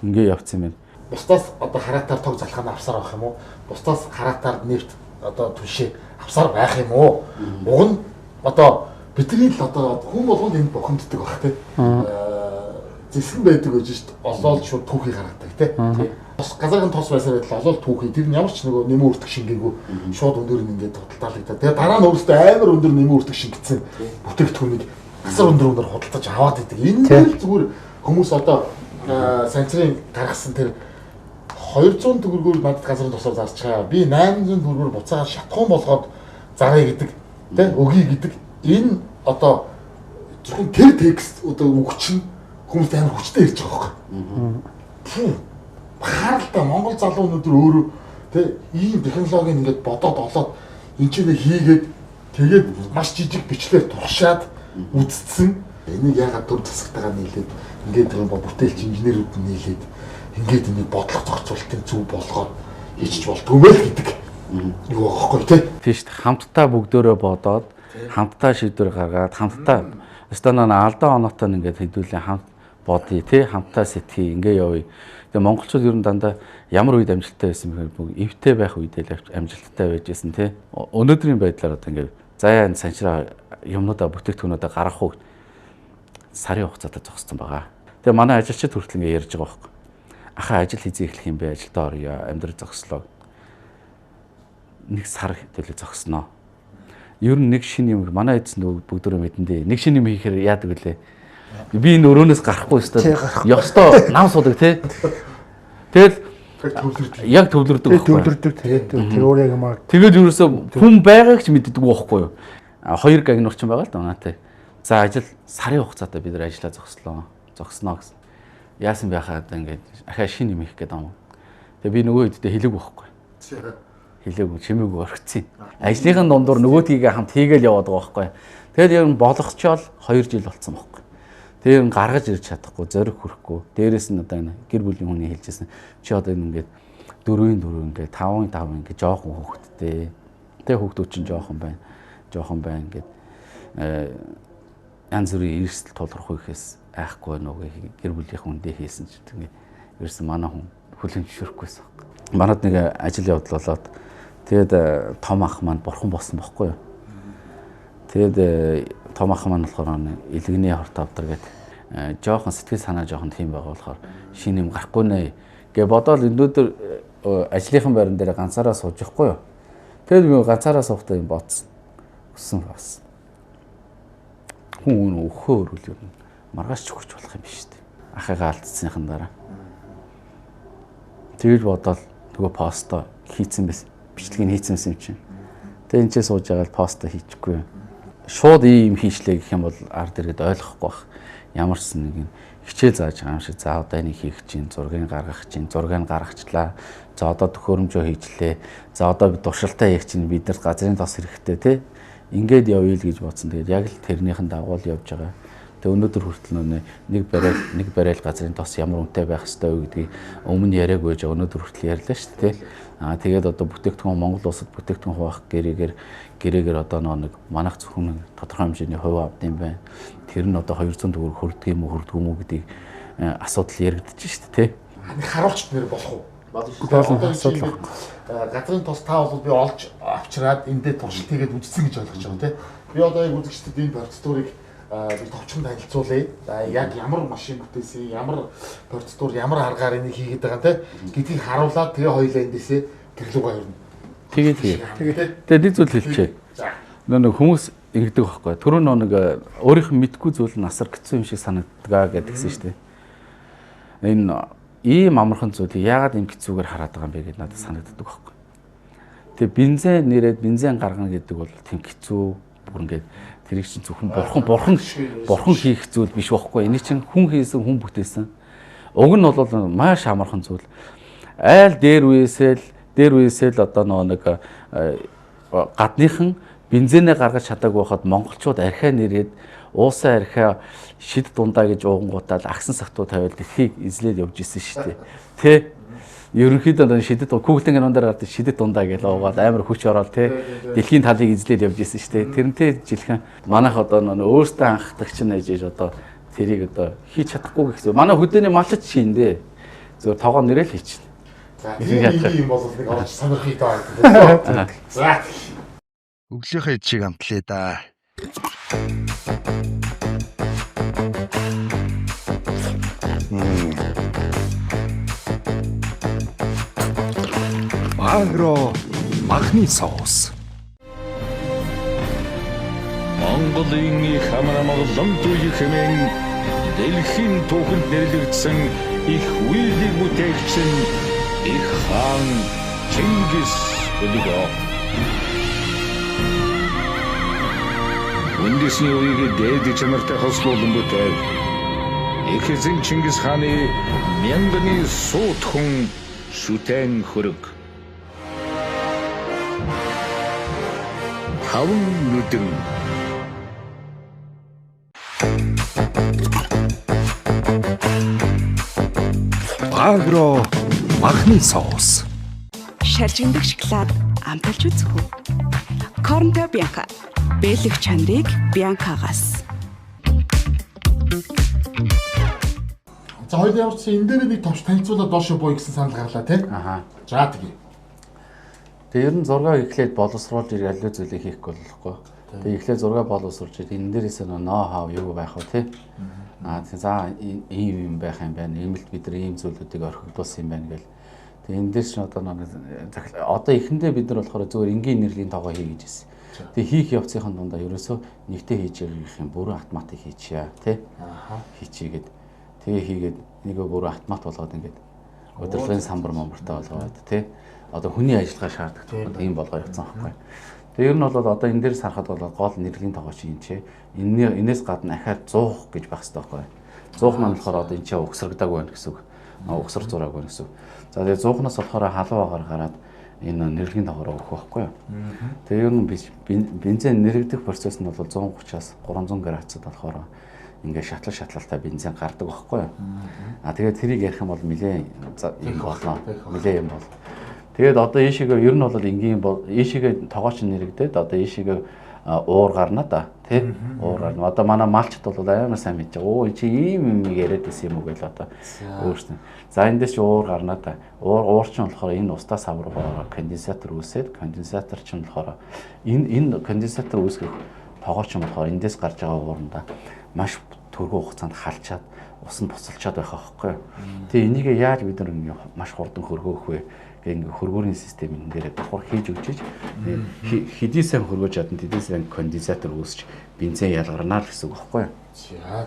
C: Ингээ явцсан юм байна.
A: Бусдаас одоо хараатаар тог залхаана авсаар байх юм уу? Бусдаас хараатаар нефт одоо түшээ авсаар байх юм уу? Уг нь одоо бидний л одоо хүн болгонд энд бохомддог байх тий. Зэсгэн байдаг гэж шүү дээ. Олоол шууд түүхийг гаргадаг тий. Бас газаргын тос байсаар л олоол түүхий тэр нь ямар ч нөгөө нэмэн өртөг шингээгүй шууд өндөр нь ингээд худалдаалагдаа. Тэгээ дараа нь өөрөөсөө амар өндөр нэмэн өртөг шингэсэн бүтээгдэхүүнийг асар өндөр худалдаж аваад идэг. Энэ л зүгээр хүмүүс одоо санчрын гаргасан тэр 200 төгрөгөөр надад газрын тосоор зарч байгаа. Би 800 төгрөгөөр буцаагаар шатхуун болгоод заръя гэдэг, тэ өгье гэдэг. Энэ одоо зөвхөн тэр текст одоо өгч нь хүмүүст амар хүчтэй ирж байгаа байхгүй. Харалтаа Монгол залуунууд өөрөө тэ ийм технологиг ингээд бодоод олоод энэ ч хийгээд тэгээд маш жижиг бичлэр туршаад үздсэн. Энийг ягаад төр засагтайгаа нийлээд ингээд тэр бүтээлч инженерүүд нь нийлээд ингээд энэ бодлого зохицуулалтын зөв болгоод хийчих болтгүй мэл гэдэг юу аахгүй тий.
C: Тийш хамтдаа бүгдөө бодоод хамтдаа шийдвэр гаргаад хамтдаа станаа алдаа оноотой ингээд хэдүүлээ хамт бодъё тий, хамтдаа сэтгэе ингээ явъя. Тэгээ монголчууд ер нь дандаа ямар үед амжилттай байсан бэхээр бүгд эвтэй байх үедээ л амжилттай байж байсан тий. Өнөөдрийн байдлаар одоо ингээд заяа санчраа юмнуудаа бүтээгдэхүүнүүдээ гаргах уу сарын хугацаатай зогссон байгаа. Тэгээ манай ажилчид хүртэл ингэ ярьж байгаа байхгүй. Ахаа ажил хийзээ эхлэх юм бэ? Ажилдаа орё. Амьдрал зогслоо. Нэг сар төлөө зогсноо. Ер нь нэг шинэ юм манай эзэн бүгдөө мэдэндээ. Нэг шинэ юм хийхээр яадаг вүлээ? Би энэ өрөөнөөс гарахгүй өстой. Ёстой нам суудаг тий. Тэгэл яг төвлөрдөг байхгүй.
B: Төвлөрдөг тэгээд тэр өөр яг маа.
C: Тэгэл ерөөсөө хүн байгааг ч мэддэг байхгүй юу? 2 гагн орчин байгаа л да наатай. За ажил сарын хугацаатай бид нар ажиллаа зогсноо гэсэн. Яасан байхаа ингээд ахаа шинэ юм хийх гээд байгаа юм. Тэгээ би нөгөө хэдтэй хэлээг байхгүй. Хэлээг чимээгүй орхицیں۔ Ажлынхаа дундуур нөгөөдгийгээ хамт хийгээл яваад байгаа байхгүй. Тэгэл яг болгочоол 2 жил болцсон байхгүй. Тэгээ гаргаж ирж чадахгүй, зориг хүрэхгүй. Дээрээс нь одоо энэ гэр бүлийн хүний хэлжсэн. Чи одоо ингээд 4-4 ингээд 5-5 ингээд жоохон хүүхэдтэй. Тэгээ хүүхдүүд чинь жоохон байна ингээд янз бүрийн эрсдэл тулгарх үехэс айхгүй нөгөө гэр бүлийн хүндээ хийсэн ч тэгээд ерөөсөн манай хүн хүлэн зөвшөөрөхгүйсэн. Манад нэг ажил явдал болоод тэгээд том ах маань бурхан болсон бохгүй юу. Тэгээд том ах маань болохоор илгэний хорт авдар гэдэг жоохон сэтгэл санаа жоохон тийм байгаа болохоор шинэ юм гарахгүй нэ гэ бодоол өнөөдөр ажлынхан байран дээр ганцаараа сууж явахгүй юу. Тэгээд би ганцаараа суухдаа юм бодсон. Өссөн бас. Хүн өхөө өрүүл ер нь маргааш ч өгч болох юм биш үү? Ахыгаа алдсныхан дараа. Тэгж бодоод нөгөө поста хийцэн байсан. Бичлэгийг хийцэн юм чинь. Тэгээ энэ ч сууж байгаа л поста хийчихгүй. Шууд ийм хийчлээ гэх юм бол ард иргэд ойлгохгүй байх. Ямарсан нэг юм хичээл зааж байгаа юм шиг. За одоо энийг хийх чинь, зургийг гаргах чинь, зургийг гаргачлаа. За одоо төхөөрөмжөө хийжлээ. За одоо туршилтаа хийх чинь бид нар газрын тос хэрэгтэй тий. Ингээд явъя л гэж бодсон. Тэгээд яг л тэрнийхэн дагуу л явж байгаа. Тэгээ өнөөдөр хүртэл нэг барайл газрын тос ямар үнэтэй байх ёстой вэ гэдгийг өмнө яриаг байж өнөөдөр хүртэл ярьлаа шүү дээ. Тэгээд одоо бүтээгдэхүүн Монгол улсад бүтээгдэхүүн хуваах гэрээгээр одоо нэг манайх зөвхөн тодорхой хэмжээний хувь авд юм байна. Тэр нь одоо 200 төгрөг хүрдэг юм уу гэдгийг асуудал яригдчих шүү дээ.
A: Харуулч нэр болох уу?
B: Болно асуудал.
A: Газрын тос та бол би олж авчираад эндээ туршилт хийгээд үзсэн гэж ойлгож байгаа тийм. Би одоо яг үзэгчдэд энэ процедурыг би товчхон танилцуулъя. За яг ямар машин бүтээсэн, ямар процедур, ямар аргаар энийг хийгээд байгаа тийм гэдгийг харуулаад тэгээ хоёулаа эндээсээ гэрлүүгээ өрнө.
C: Тэгээд нэг зүйл хэлчихье. Нэг хүмүүс ингэдэг байхгүй. Түрүү нэг өөрийнх нь мэдгүй зүйл нь асар хэцүү юм шиг санагддаг гэдгийгсэн шүү дээ. Энэ ийм амархан зүйлийг яагаад ийм хэцүүгээр хараад байгаа юм бэ гэдээ надад санагддаг байхгүй. Тэгээ бензин нэрээд бензин гаргана гэдэг бол тийм хэцүү бүр ингээд тэрийг чинь зөвхөн бурхан хийх зүйл биш байхгүй. Энийг чинь хүн хийсэн, хүн бүтээсэн. Уг нь бол маш амархан зүйл. Айл дээр үесэл одоо нэг гадныхан бензинээ гаргаж чадаагүй байхад монголчууд архиа нэрээд уусаа архиа шид дундаа гэж уугангуудаад агсан сахтуу тавиад дэлхийг эзлээд явж исэн шүү дээ. Тэ? Ерөнхийдөө шидэд Google-ийн киноноор гардаг шидэд дундаа гэж уугаад амар хүч ороод тэ дэлхийн талыг эзлээд явж исэн шүү дээ. Тэрнтэй жилхэн манайх одоо өөртөө анхдагч нь ээжээж одоо тэрийг одоо хийж чадахгүй гэсэн. Манай хөдөөний малч шиндэ. Зөв тоогоо нэрэл хийчихнэ.
A: За ийм бол нэг орж сонирхий даа. За
D: Өглөөхөө чиг амтлаа да. Агро махны соус.
E: Монголын их хамаалаглан дүүх хэмээн дэлхийн түүхэнд нэрлэгдсэн их үеийн бүтээгч нь их хаан Чингис өлгөө. Үндэсний үеийг дээд чанартай хослуулан бүтэв. Их эзэн Чингис хааны мянганы суут хүн шүтэн хөрөг. Таван нүдэн.
D: Агро махны соус.
F: Шаржигдэх шоколад амталж үзэх үү? Корнто Бянка. Бэлэг чанарыг Бянкагаас.
A: за хоёул ямар ч энэ дээр нэг товч танилцуулаад доошо боо гэсэн санал гарлаа тийм. За тэгье.
C: Тэгээ ер нь зураг эхлээд боловсруулж ирэх аль зүйлийг хийхгүй болохгүй. Тэгээ эхлээд зураг боловсруулж энэ дээрээс нөө хав юу байх вэ тий? Тэгээ за ийм юм байх юм байна. Иймэлт бид нар ийм зүйлүүдийг орхигдуулсан юм байна гэл. Тэгээ энэ дээр ч одоо эхэндээ бид нар болохоор зөвхөн энгийн нэрлийн тоогоо хий гэж хэлсэн. Тэгээ хийх явцын дундаа ерөөсөө нэгтэй хийж явах юм бүрэн автоматик хийчихье тий? Хийчихгээд тэгээ хийгээд нэгэ бүрэн автомат болгоод ингээд удирдлагын самбар момортой болгоод тий? Одоо хүний ажиллагаа шаарддаг тийм болгоо явцсан байхгүй. Тэгээ ер нь бол одоо энэ дээр сарахад бол гол нэрлийн тоогоо чинь чи энээс гадна ахаар 100 гэж байх хэрэгтэй байхгүй. 100 маань болохоор одоо энэ чи угсрагдаг байна гэсэн үг. Угсар зураг байна гэсэн үг. За тэгээ 100-наас болохоор халуугаар гараад энэ нэрлийн тоогоор өгөх байхгүй. Тэгээ ер нь бензин нэрэгдэх процесс нь бол 130-аас 300 градусад болохоор ингээ шатлалтай бензин гардаг байхгүй. Тэгээ тэрийг ярих юм бол нэлээ юм болно. Нэлээ юм бол. Тэгээд одоо ийшээгээ ер нь бол энгийн ийшээгээ тоогооч нэрэгдээд одоо ийшээгээ уур гарна да тий уур гарна. Одоо манай малчд бол амар сайн мэдж байгаа. Оо чи ийм юм яриад байсан юм уу гээл одоо өөрснөө. За эндээс чи уур гарна да. Уур чинь болохоор энэ устаа савргаар конденсатор үүсээд конденсатор чинь болохоор энэ конденсатор үүсгэх тоогооч нь болохоор эндээс гарч байгаа ууранда маш төргөө хугацаанд халчаад ус нь буцалчаад байх байхгүй. Тэгээ энийг яаж бид нар маш хурдан хөргөөх вэ ингээ хөргөөрийн систем энэ дээр давхар хийж өгч хэдий сайн хөргөж чадсан хэдий сайн конденсатор үүсч бензин ялгарнаа л гэсэн үг байхгүй юу?
A: За.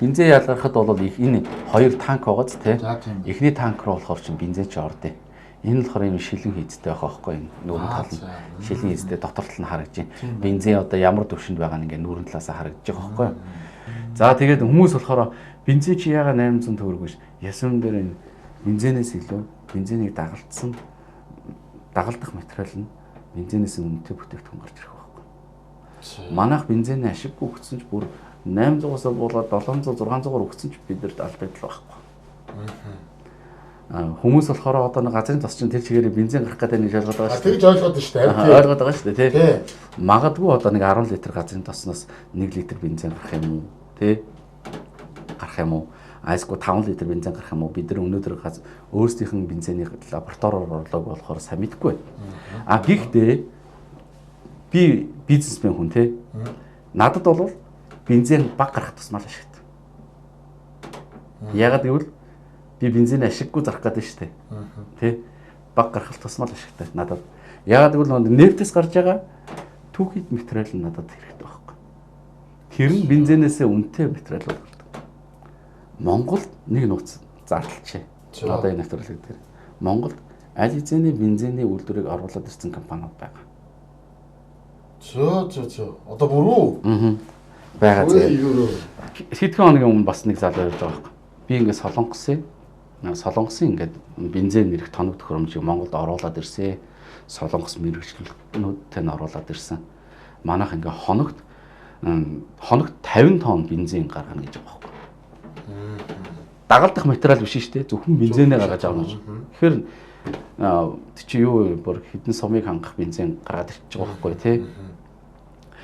C: Бензин ялгархад бол энэ хоёр танк байгааз тий.
A: За тийм.
C: Эхний танк руу болохоор чинь бензин ч ордё. Энэ болохоор юм шилэн хийцтэй байх байхгүй юу? Нүүрэн тал нь шилэн хийцтэй дотор тал нь харагдаж байна. Бензин одоо ямар төвшөнд байгаа нь ингээ нүүрэн талаас харагдаж байгаа байхгүй юу? За тэгээд хүмүүс болохоор бензин чи яага 800 төгрөг биш. Ясам дээр энэ бензинээс илүү бензинийг дагалдсан дагалдах материал нь бензинээс үнэтэй бүтээгдэхүүн гарч ирэх байхгүй. Манайх бензиний ашиггүй өгсөн ч бүр 800-аас болоод 700 600-аар өгсөн ч бидэрт аль байдал байхгүй. Хүмүүс болохоор одоо нэг газрын тос чинь тэр чигээрээ бензин гарах гэдэг нэг шалгаад байгаа шүү дээ.
A: Тэгж ойлгоод шүү дээ.
C: Ойлгоод байгаа шүү дээ тий. Магадгүй одоо нэг 10 литр газрын тосноос 1 литр бензин гарах юм уу? Тий. Гарах юм уу? Айсгүй 5 литр бензин гарах юм уу? Бид нар өнөөдөр өөрсдийнх нь бензинийг лабораториор орлог болохоор сайн мэдэхгүй байна. Гэхдээ би бизнесмен хүн тий. Надад бол бензин баг гарах тусмал ашигтай. Ягаад гэвэл би бензин ашиггүй зарах гэдэг шүү дээ. Тэ? Баг гарах тусмал ашигтай надад. Ягаад гэвэл нефтээс гарч байгаа түүхийд материал нь надад хэрэгтэй байхгүй. Тэр нь бензинээсээ үнэтэй материал болдог. Монголд нэг нууц зардалчээ. Одоо энэ нэвтрүүлэг дээр. Монголд аль хэзээний бензиний үйлдвэрийг оруулаад ирсэн компаниуд байгаа.
A: Зөө. Одоо бүрүү?
C: Байгаа зэрэг. Хэдхэн хоногийн өмнө бас нэг залуу ярьж байгаа байхгүй. Би ингээд Солонгосын ингээд бензин нэрх тоног төхөөрөмжийг Монголд оруулаад ирсэн. Солонгос мэргэжлүүдтэй нь оруулаад ирсэн. Манайх ингээд хоногт 50 тонн бензин гаргана гэж байгаа байхгүй. Дагалдах материал биш шүү дээ. Зөвхөн бензинээ гаргаж авна гэж. Тэгэхээр чи юу бүр хідэн сумыг хангах бензин гаргаад ирчих байгаа байхгүй тий.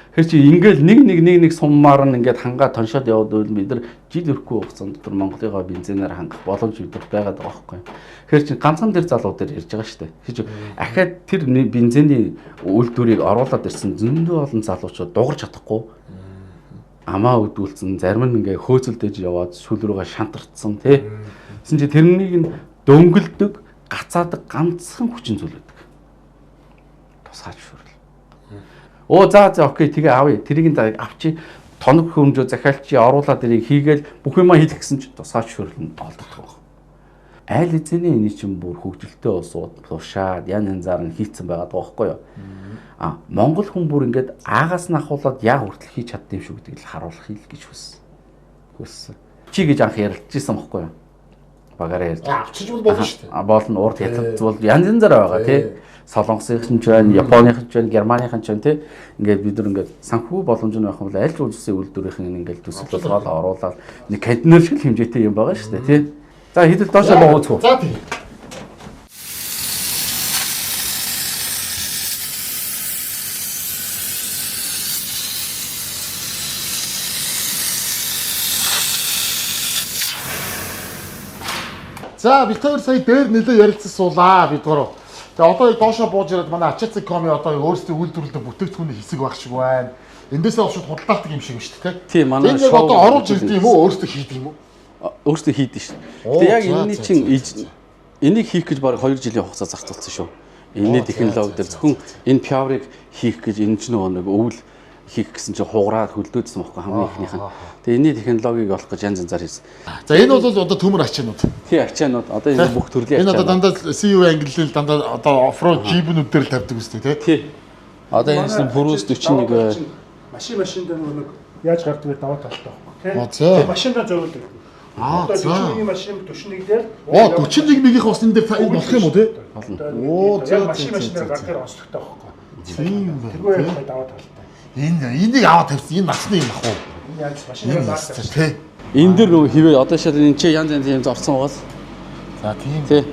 C: Тэгэхээр чи ингээл нэг суммаар нь ингээд хангаа тоншоод яваад байвал бид нар жил өрхгүй хугацаанд дотор Монголыгоо бензинээр хангах боломж бид нар байгаад байгаа байхгүй. Тэгэхээр чи ганцхан тэр залуу дээр ярьж байгаа шүү дээ. Тэгэхээр чи ахаад тэр бензиний үйлдвэрийг оруулаад ирсэн зөндөө олон залуучууд дуурч чадахгүй амаа өдүүлсэн зарим нь ингээ хөөцөлдөж яваад шүл рүүгээ шантарцсан тий. Гэсэн чи тэрнийг нь дөнгөлдөг гацаадаг ганцхан хүчин зүйл байдаг. Тусгай зөвшөөрөл. За окей тэгээ авъя. Тэрийг нь авчи тоног хөрөмжөө захиалчи оруулаад тэрийг хийгээл бүх юмаа хийх гэсэн чи тусгай зөвшөөрөл нь олдох байх. Айл эзэний энэ чинь бүр хөгжилтэй улсууд тушаад янзаар нь хийцэн байгаа байхгүй юу? Монгол хүн бүр ингээд аагаас нь ахуулаад яг хүртэл хийж чаддсан юм шүү гэдгийг л харуулахыг гэж хүссэн. Чи гэж анх ярилцчихсан байхгүй юу? Багаараа ярьж.
A: Авчиж болно шүү дээ.
C: Болно урд хятад янзаар байгаа тий. Солонгосын ч байна, Японыхан ч байна, Германыхан ч байна тий. Ингээд бид нар ингээд санхүү боломж нь байх юм бол аль ч улсын үйлдвэрийн ингээд төсөл болгоод оруулаад нэг контейнер шиг хэмжээтэй юм байгаа шүү дээ тий. За хэдэл доошоо богоцгоо.
A: За тийм. За бид хоёр сая дээр нэлээ ярилцсан суулаа бид гурав. Тэгээ одоо доошоо бууж ирээд манай Ачаци коми одоо өөрсдийн үйлдвэрлэдэг бүтээгдэхүүний хэсэг баг шиг байна. Эндээсээ шууд худалдаалдаг юм шиг байна шүү дээ.
C: Тийм манай
A: шоу одоо оруулж ирдэг юм уу өөрсдөө хийдэг юм уу?
C: Өөрсдөө хийдэг шүү. Тэгээ яг энэний чинь энийг хийх гэж баг 2 жилийн хугацаа зарцуулсан шүү. Энэний технологи дээр зөвхөн энэ пиаврыг хийх гэж энэ ч нэг өвөл хийх гэсэн чинь хугараад хөлдөөдсөн байхгүй хамгийн ихнийх нь. Тэгээ энэний технологиг олох гэж янз янзаар хийсэн.
A: За энэ бол одоо төмөр ачаанууд.
C: Тий ачаанууд одоо энэ бүх төрлийн
A: ачаанууд. Энэ одоо дандаа CU ангиллал дандаа одоо оффроуд джипнүүд дээр л тавьдаг үстэй тий.
C: Одоо энэ Purus 41
B: машин дээр нэг яаж гардаг вэ даваа талтай байхгүй
A: тий.
B: Машиндаа зөвлөдөг. Одоо 41 машин 41 дээр
A: 41-ийн бас энэ дээр файл болох юм уу тий?
B: Яг машинаар гаргахаар онцлогтой байхгүй.
A: Тийм байна.
B: Тэргүй даваа талтай.
A: Энийг аваад тавьсан энэ насны юм ах уу?
B: Энэ яаж машинаар гаргах
A: тий.
C: Энэ дэр нөгөө хивээ одоо шал энэ чи янз янз юм зорцсон угаас.
A: За тийм.
C: Тий.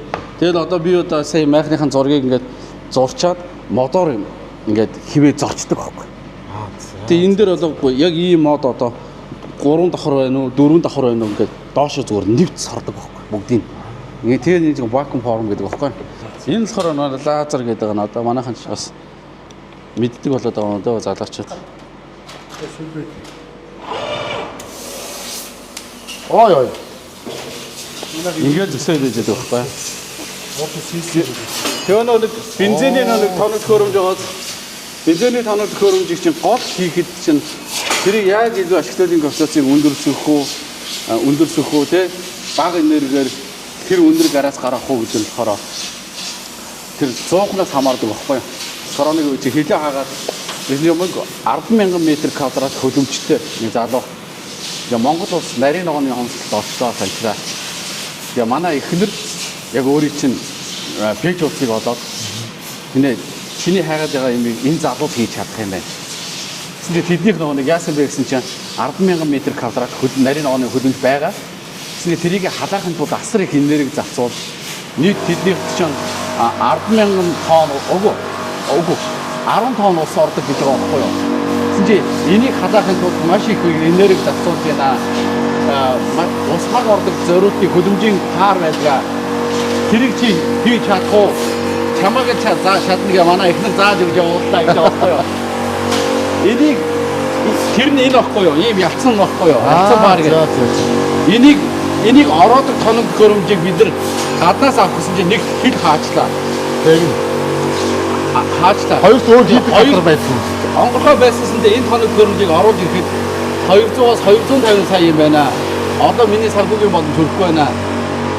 C: Тэгэл одоо би одоо сая майхныхын зургийг ингээд зурчаад модоор ингээд хивээ зорчдөг байхгүй. Тэгээ энэ дэр бол яг ийм мод одоо 3 давхар байна уу 4 давхар байна уу ингээд доошо зүгээр нэвт сардаг байхгүй бүгдийг. Ингээд тэгээд нэг вакуум форм гэдэг байхгүй. Энэ болохоор лазер гэдэг нь одоо манайхан ч бас мэддэг болоод байгаа юм дөө залуучууд.
A: Ой.
C: Ингээд зөвсөй дэж байгаа байхгүй.
B: Ото CC
C: Тэгээ нэг бензиний нэг тоног төхөөрөмж байгаа. Бензиний тоног төхөөрөмжийг чинь гол хийхэд чинь тэрийг яаж илүү ашиглуулын процессыг өндөрсөх үү те бага энергигээр тэр өндөр гараас гарах уу гэж нь болохоор тэр 100-наас хамаардаг байхгүй юу? Коронавиг үеч хилээ хаагаад бидний өмнө 10,000 м2 хөлөмжтэй нэг залуу. Тэгээ Монгол улс нарийн ногооны онцлогт орчлоо санчраа. Тэгээ манай эхнэр яг өөрийн чинь пэйж улсыг олоод чиний хайгаад байгаа юм энэ залуу хийж чадах юм байна. Тэсний тэднийх нэг яасан бэ гэсэн чинь 10,000 м2 нарийн ногооны хөлөмж байгаа. Тэсний тэрийг халаахын тулд асар их энерги зарцуул. Нийт тэднийх чинь 10,000 тонн үгүй 10 тонн ус ордог гэж байгаа байхгүй юу? Тэгсэн чи энийг халаахын тулд маш их энерги зарцуулж байна. Ус хаг ордог зориултын хөлөмжийн таар байлгаа. Тэрийг чи хийж чадах уу? Чамайг зааж чадна гэ манай эхнэр зааж өгч явууллаа гэж байгаа байхгүй юу? Энийг тэр нь энэ байхгүй юу? Ийм ялцсан байхгүй юу? Ялцсан баар гэж. Энийг ороодог тоног хөрөмжийг бид нар гаднаас авах гэсэн чинь нэг хил хаачлаа.
A: Тэгнь.
C: Хаачлаа.
A: Хоёр өөр хийдэг газар байсан.
C: Онгорхой байсансанд энэ тоног хөрөмжийг оруулж ирэхэд 200-аас 250 сая юм байна. Одоо миний санхүүгийн бодол төрөхгүй байна.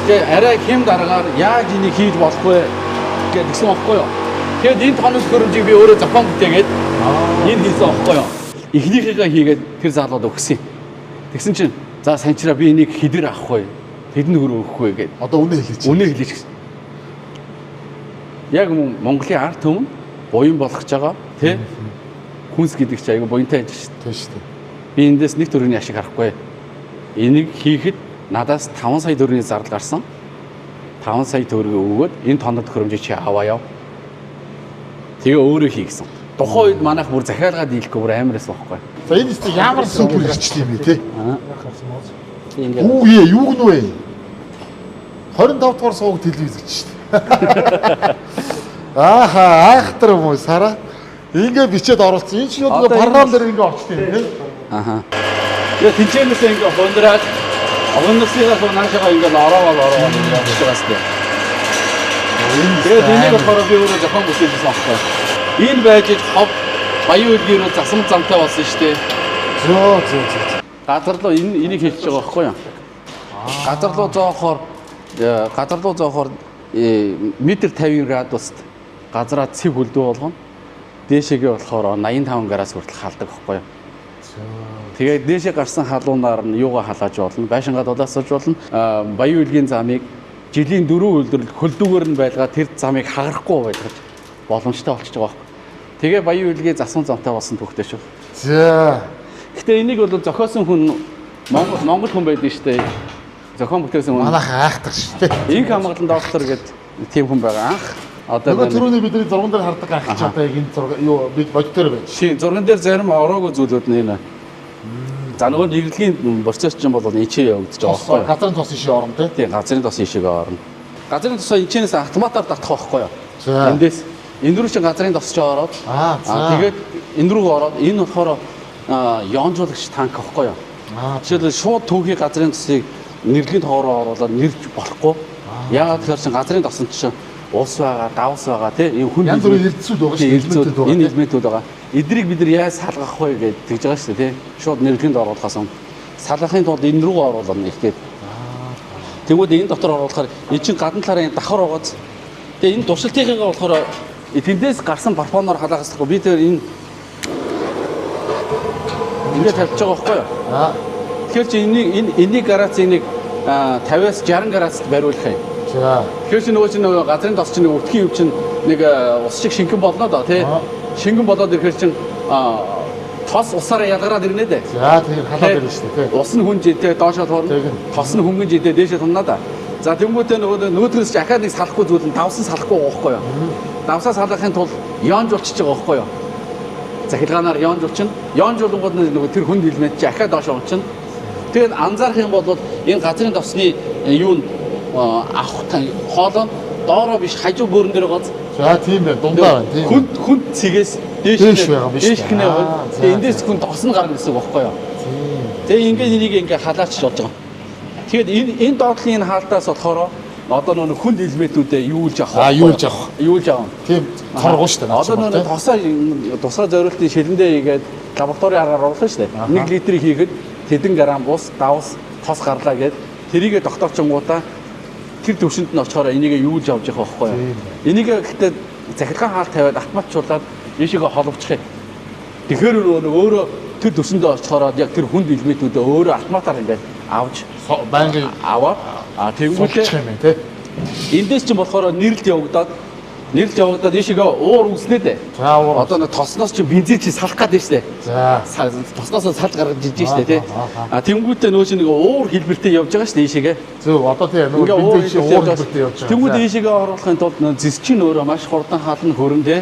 C: Тэгээ арай хэм дараагаар яаж энийг хийж болох вэ гэдгсэн байхгүй юу? Тэгээд энэ тоног хөрөмжийг би өөрөө зохион бүтээгээд энэ хийсэн байхгүй юу? Эхнийхээ хийгээд тэр залууд өгсөн. Тэгсэн чинь за санчраа би энийг хэдэр авах вэ? Тэдэнд хөрөө өгөх вэ гэд.
A: Одоо үнэ хэлээч.
C: Үнэ хэлээч гэсэн. Яг Монголын ард түмэн буян болгож байгаа тий? Хүнс гэдэг чинь айгүй буянтай байж шүү дээ.
A: Тийм шүү дээ.
C: Би эндээс нэг төгрөгийн ашиг харахгүй. Энийг хийхэд надаас 5 сая төгрөгийн зардал гарсан. 5 сая төгрөгийг өгөөд энэ тоног хөрөмжийг чи аваа яв. Тэгээ өөрөө хий гэсэн. Тухайн үед манайх бүр захиалгаад дийлэхгүй бүр амарс байхгүй.
A: За энэ тест ямар супер ирчтэй юм бэ те?
C: Ингээд
A: Үгүй юу гэнэ вэ? 25 дугаар сууг телевиз гэж шүү дээ. Ааха айхтар юм уу сара? Ингээ бичээд оруулсан. Энэ чинь одоо програм дээр ингээ орчтой юм те?
C: аха. Тэгээ тэнцэнээс ингээ хондраад огносыгаас наашаага ингээ ороод явж байгаас тээ. Тэгээд энийг болохоор би өөрөө зохион бүтээсэн байхгүй. Энэ байж хов баян үлгэрөө засам замтай болсон шүү дээ.
A: Зөө.
C: Газар руу энийг хэлж байгаа байхгүй юу? Газар руу зоохоор метр 50 градуст газараа цэв хөлдөө болгоно. Дээшээгээ болохоор 85 градус хүртэл халдаг байхгүй юу? Тэгээд дээшээ гарсан халуунаар нь юугаа халааж болно? Байшингаа дулаасаж болно. Баян үлгийн замыг жилийн 4 өдөр хөлдүүгээр нь байлгаа тэр замыг хагарахгүй байлгаж боломжтой болчихж байгаа байхгүй. Тэгээ баян үлгийн засван замтай болсон түүхтэй шүү.
A: За.
C: Гэтэ энийг бол зохиосон хүн Монгол хүн байдаг шүү дээ. Зохион бүтээсэн хүн.
A: Манайх айхтар шүү дээ.
C: Инх хамгаалалтын доктор гэдэг тийм хүн байгаа анх. Одоо
A: нөгөө түрүүний бидний зурган дээр хардаг анх ч одоо яг энэ зураг юу бид бодтоор байна.
C: зурган дээр зарим ороогүй зүйлүүд нь энэ. За нөгөө нэрлэгийн процесс чинь бол ичээ явагдаж байгаа байхгүй юу?
A: Газрын тос ишээ орно тий.
C: Тийм газрын тос ишэгээ орно. Газрын тосоо энэчнээс автоматар татах байхгүй юу?
A: За.
C: Эндээс энэ рүү чинь газрын тос ч ороод тэгээд энэ рүү ороод энэ болохоор яонжуулагч танк байхгүй юу? Жишээлбэл шууд түүхий газрын тосыг нэрлийн тоороо оруулаад нэрж болохгүй. Яагаад тэгэхээр чинь газрын тосон чинь улс байгаа, давс байгаа тийм энэ хүн
A: янз бүрийн элдсүүд байгаа шүү дээ.
C: Энэ элементүүд байгаа. Эдрийг бид нар яаж салгах вэ гэж тэгж байгаа шүү дээ тийм. Шууд нэрлэнд оруулахаас салгахын тулд энэ рүү оруулна их гээд. Тэгвэл энэ дотор оруулахаар энэ чинь гадна талаар давхар байгааз. Тэгээ энэ туршилтынхаа болохоор тэндээс гарсан парфоноор халаахаас би тэр энэ ингээд тавьж байгаа байхгүй юу? Тэгэхээр чи энийг градусыг 50-аас 60 градуст бариулах юм.
A: За.
C: Тэгэхээр чи нөгөө газрын тос чинь өвтгийн өв чинь нэг ус шиг шингэн болно доо тий. Шингэн болоод ирэхээр чинь тос усаараа ялгараад ирнэ дээ.
A: За тэгэхээр халаад ирнэ шүү дээ тий.
C: Ус нь хүн жидээ доошоо туурна. Тос нь хөнгөн жидээ дээшээ туннаа да. За тэнгуүтээ нөгөөдгөөс чи ахаад нэг салахгүй зүйл нь давсан салахгүй байхгүй юу? Давсаа салахын тулд яонжуулчихж байгаа байхгүй юу? Захилгаанаар яонжуулчихна. Яонжуулгууд нөгөө тэр хүнд элемент чи ахаад доошоо унчихна. Тэгээд анзаарах юм бол энэ газрын тосны юу н авах хоолоо доороо биш хажуу бөөрөн дээр гоц.
A: За тийм байна. Дундаа байна. Тийм.
C: Хүнд цэгээс
A: дээш байгаа биш.
C: Дээш гинэ. Тэгээд эндээс хүн тосон гарна гэсэн үг байхгүй юу? Тэгээ ингээд энийг ингээд халаач болж байгаа. Тэгээд энэ доотлын энэ хаалтаас болохоор одоо нэг хүнд элементүүдээ юулж авах.
A: Юулж авах.
C: Юулж авах.
A: Тийм торгоо шүү дээ.
C: Одоо нэг тусгай зориултын шилэндээ хийгээд лабораторийн аргаар оруулах шүү дээ. 1 литрийг хийхэд тэдэн грамм ус, давс, тос гарлаа гэд тэрийгэ докторчингуудаа тэр төвшөнд нь очихоор энийг юулж авч явах байхгүй юу? Энийг гэхдээ захиргаан хаалт тавиад автоматжуулаад ийшээгээ холбочих юм. Тэгэхээр өөрөө тэр төвшөндөө очихоор яг тэр хүнд элементүүдээ өөрөө автоматар ингээд авч
A: байнгын
C: аваад тэнгүүтээ эндээс ч болохоор нэрлэлт явагдаад ийшээгээ уур үснэ дээ.
A: За уур.
C: Одоо нэг тосноос ч бензин чи салах гээд штэ.
A: За.
C: Тосноос салж гаргаж ижиж штэ тий. Тэнгүүтээ нөөч нэг уур хэлбэртэй явж байгаа штэ ийшээгээ.
A: Зөв одоо тийм нөгөө бензин уур хэлбэртэй явж байгаа.
C: Тэнгүүд ийшээгээ оруулахын тулд зэсчин өөрөө маш хурдан халан хөрөн тий.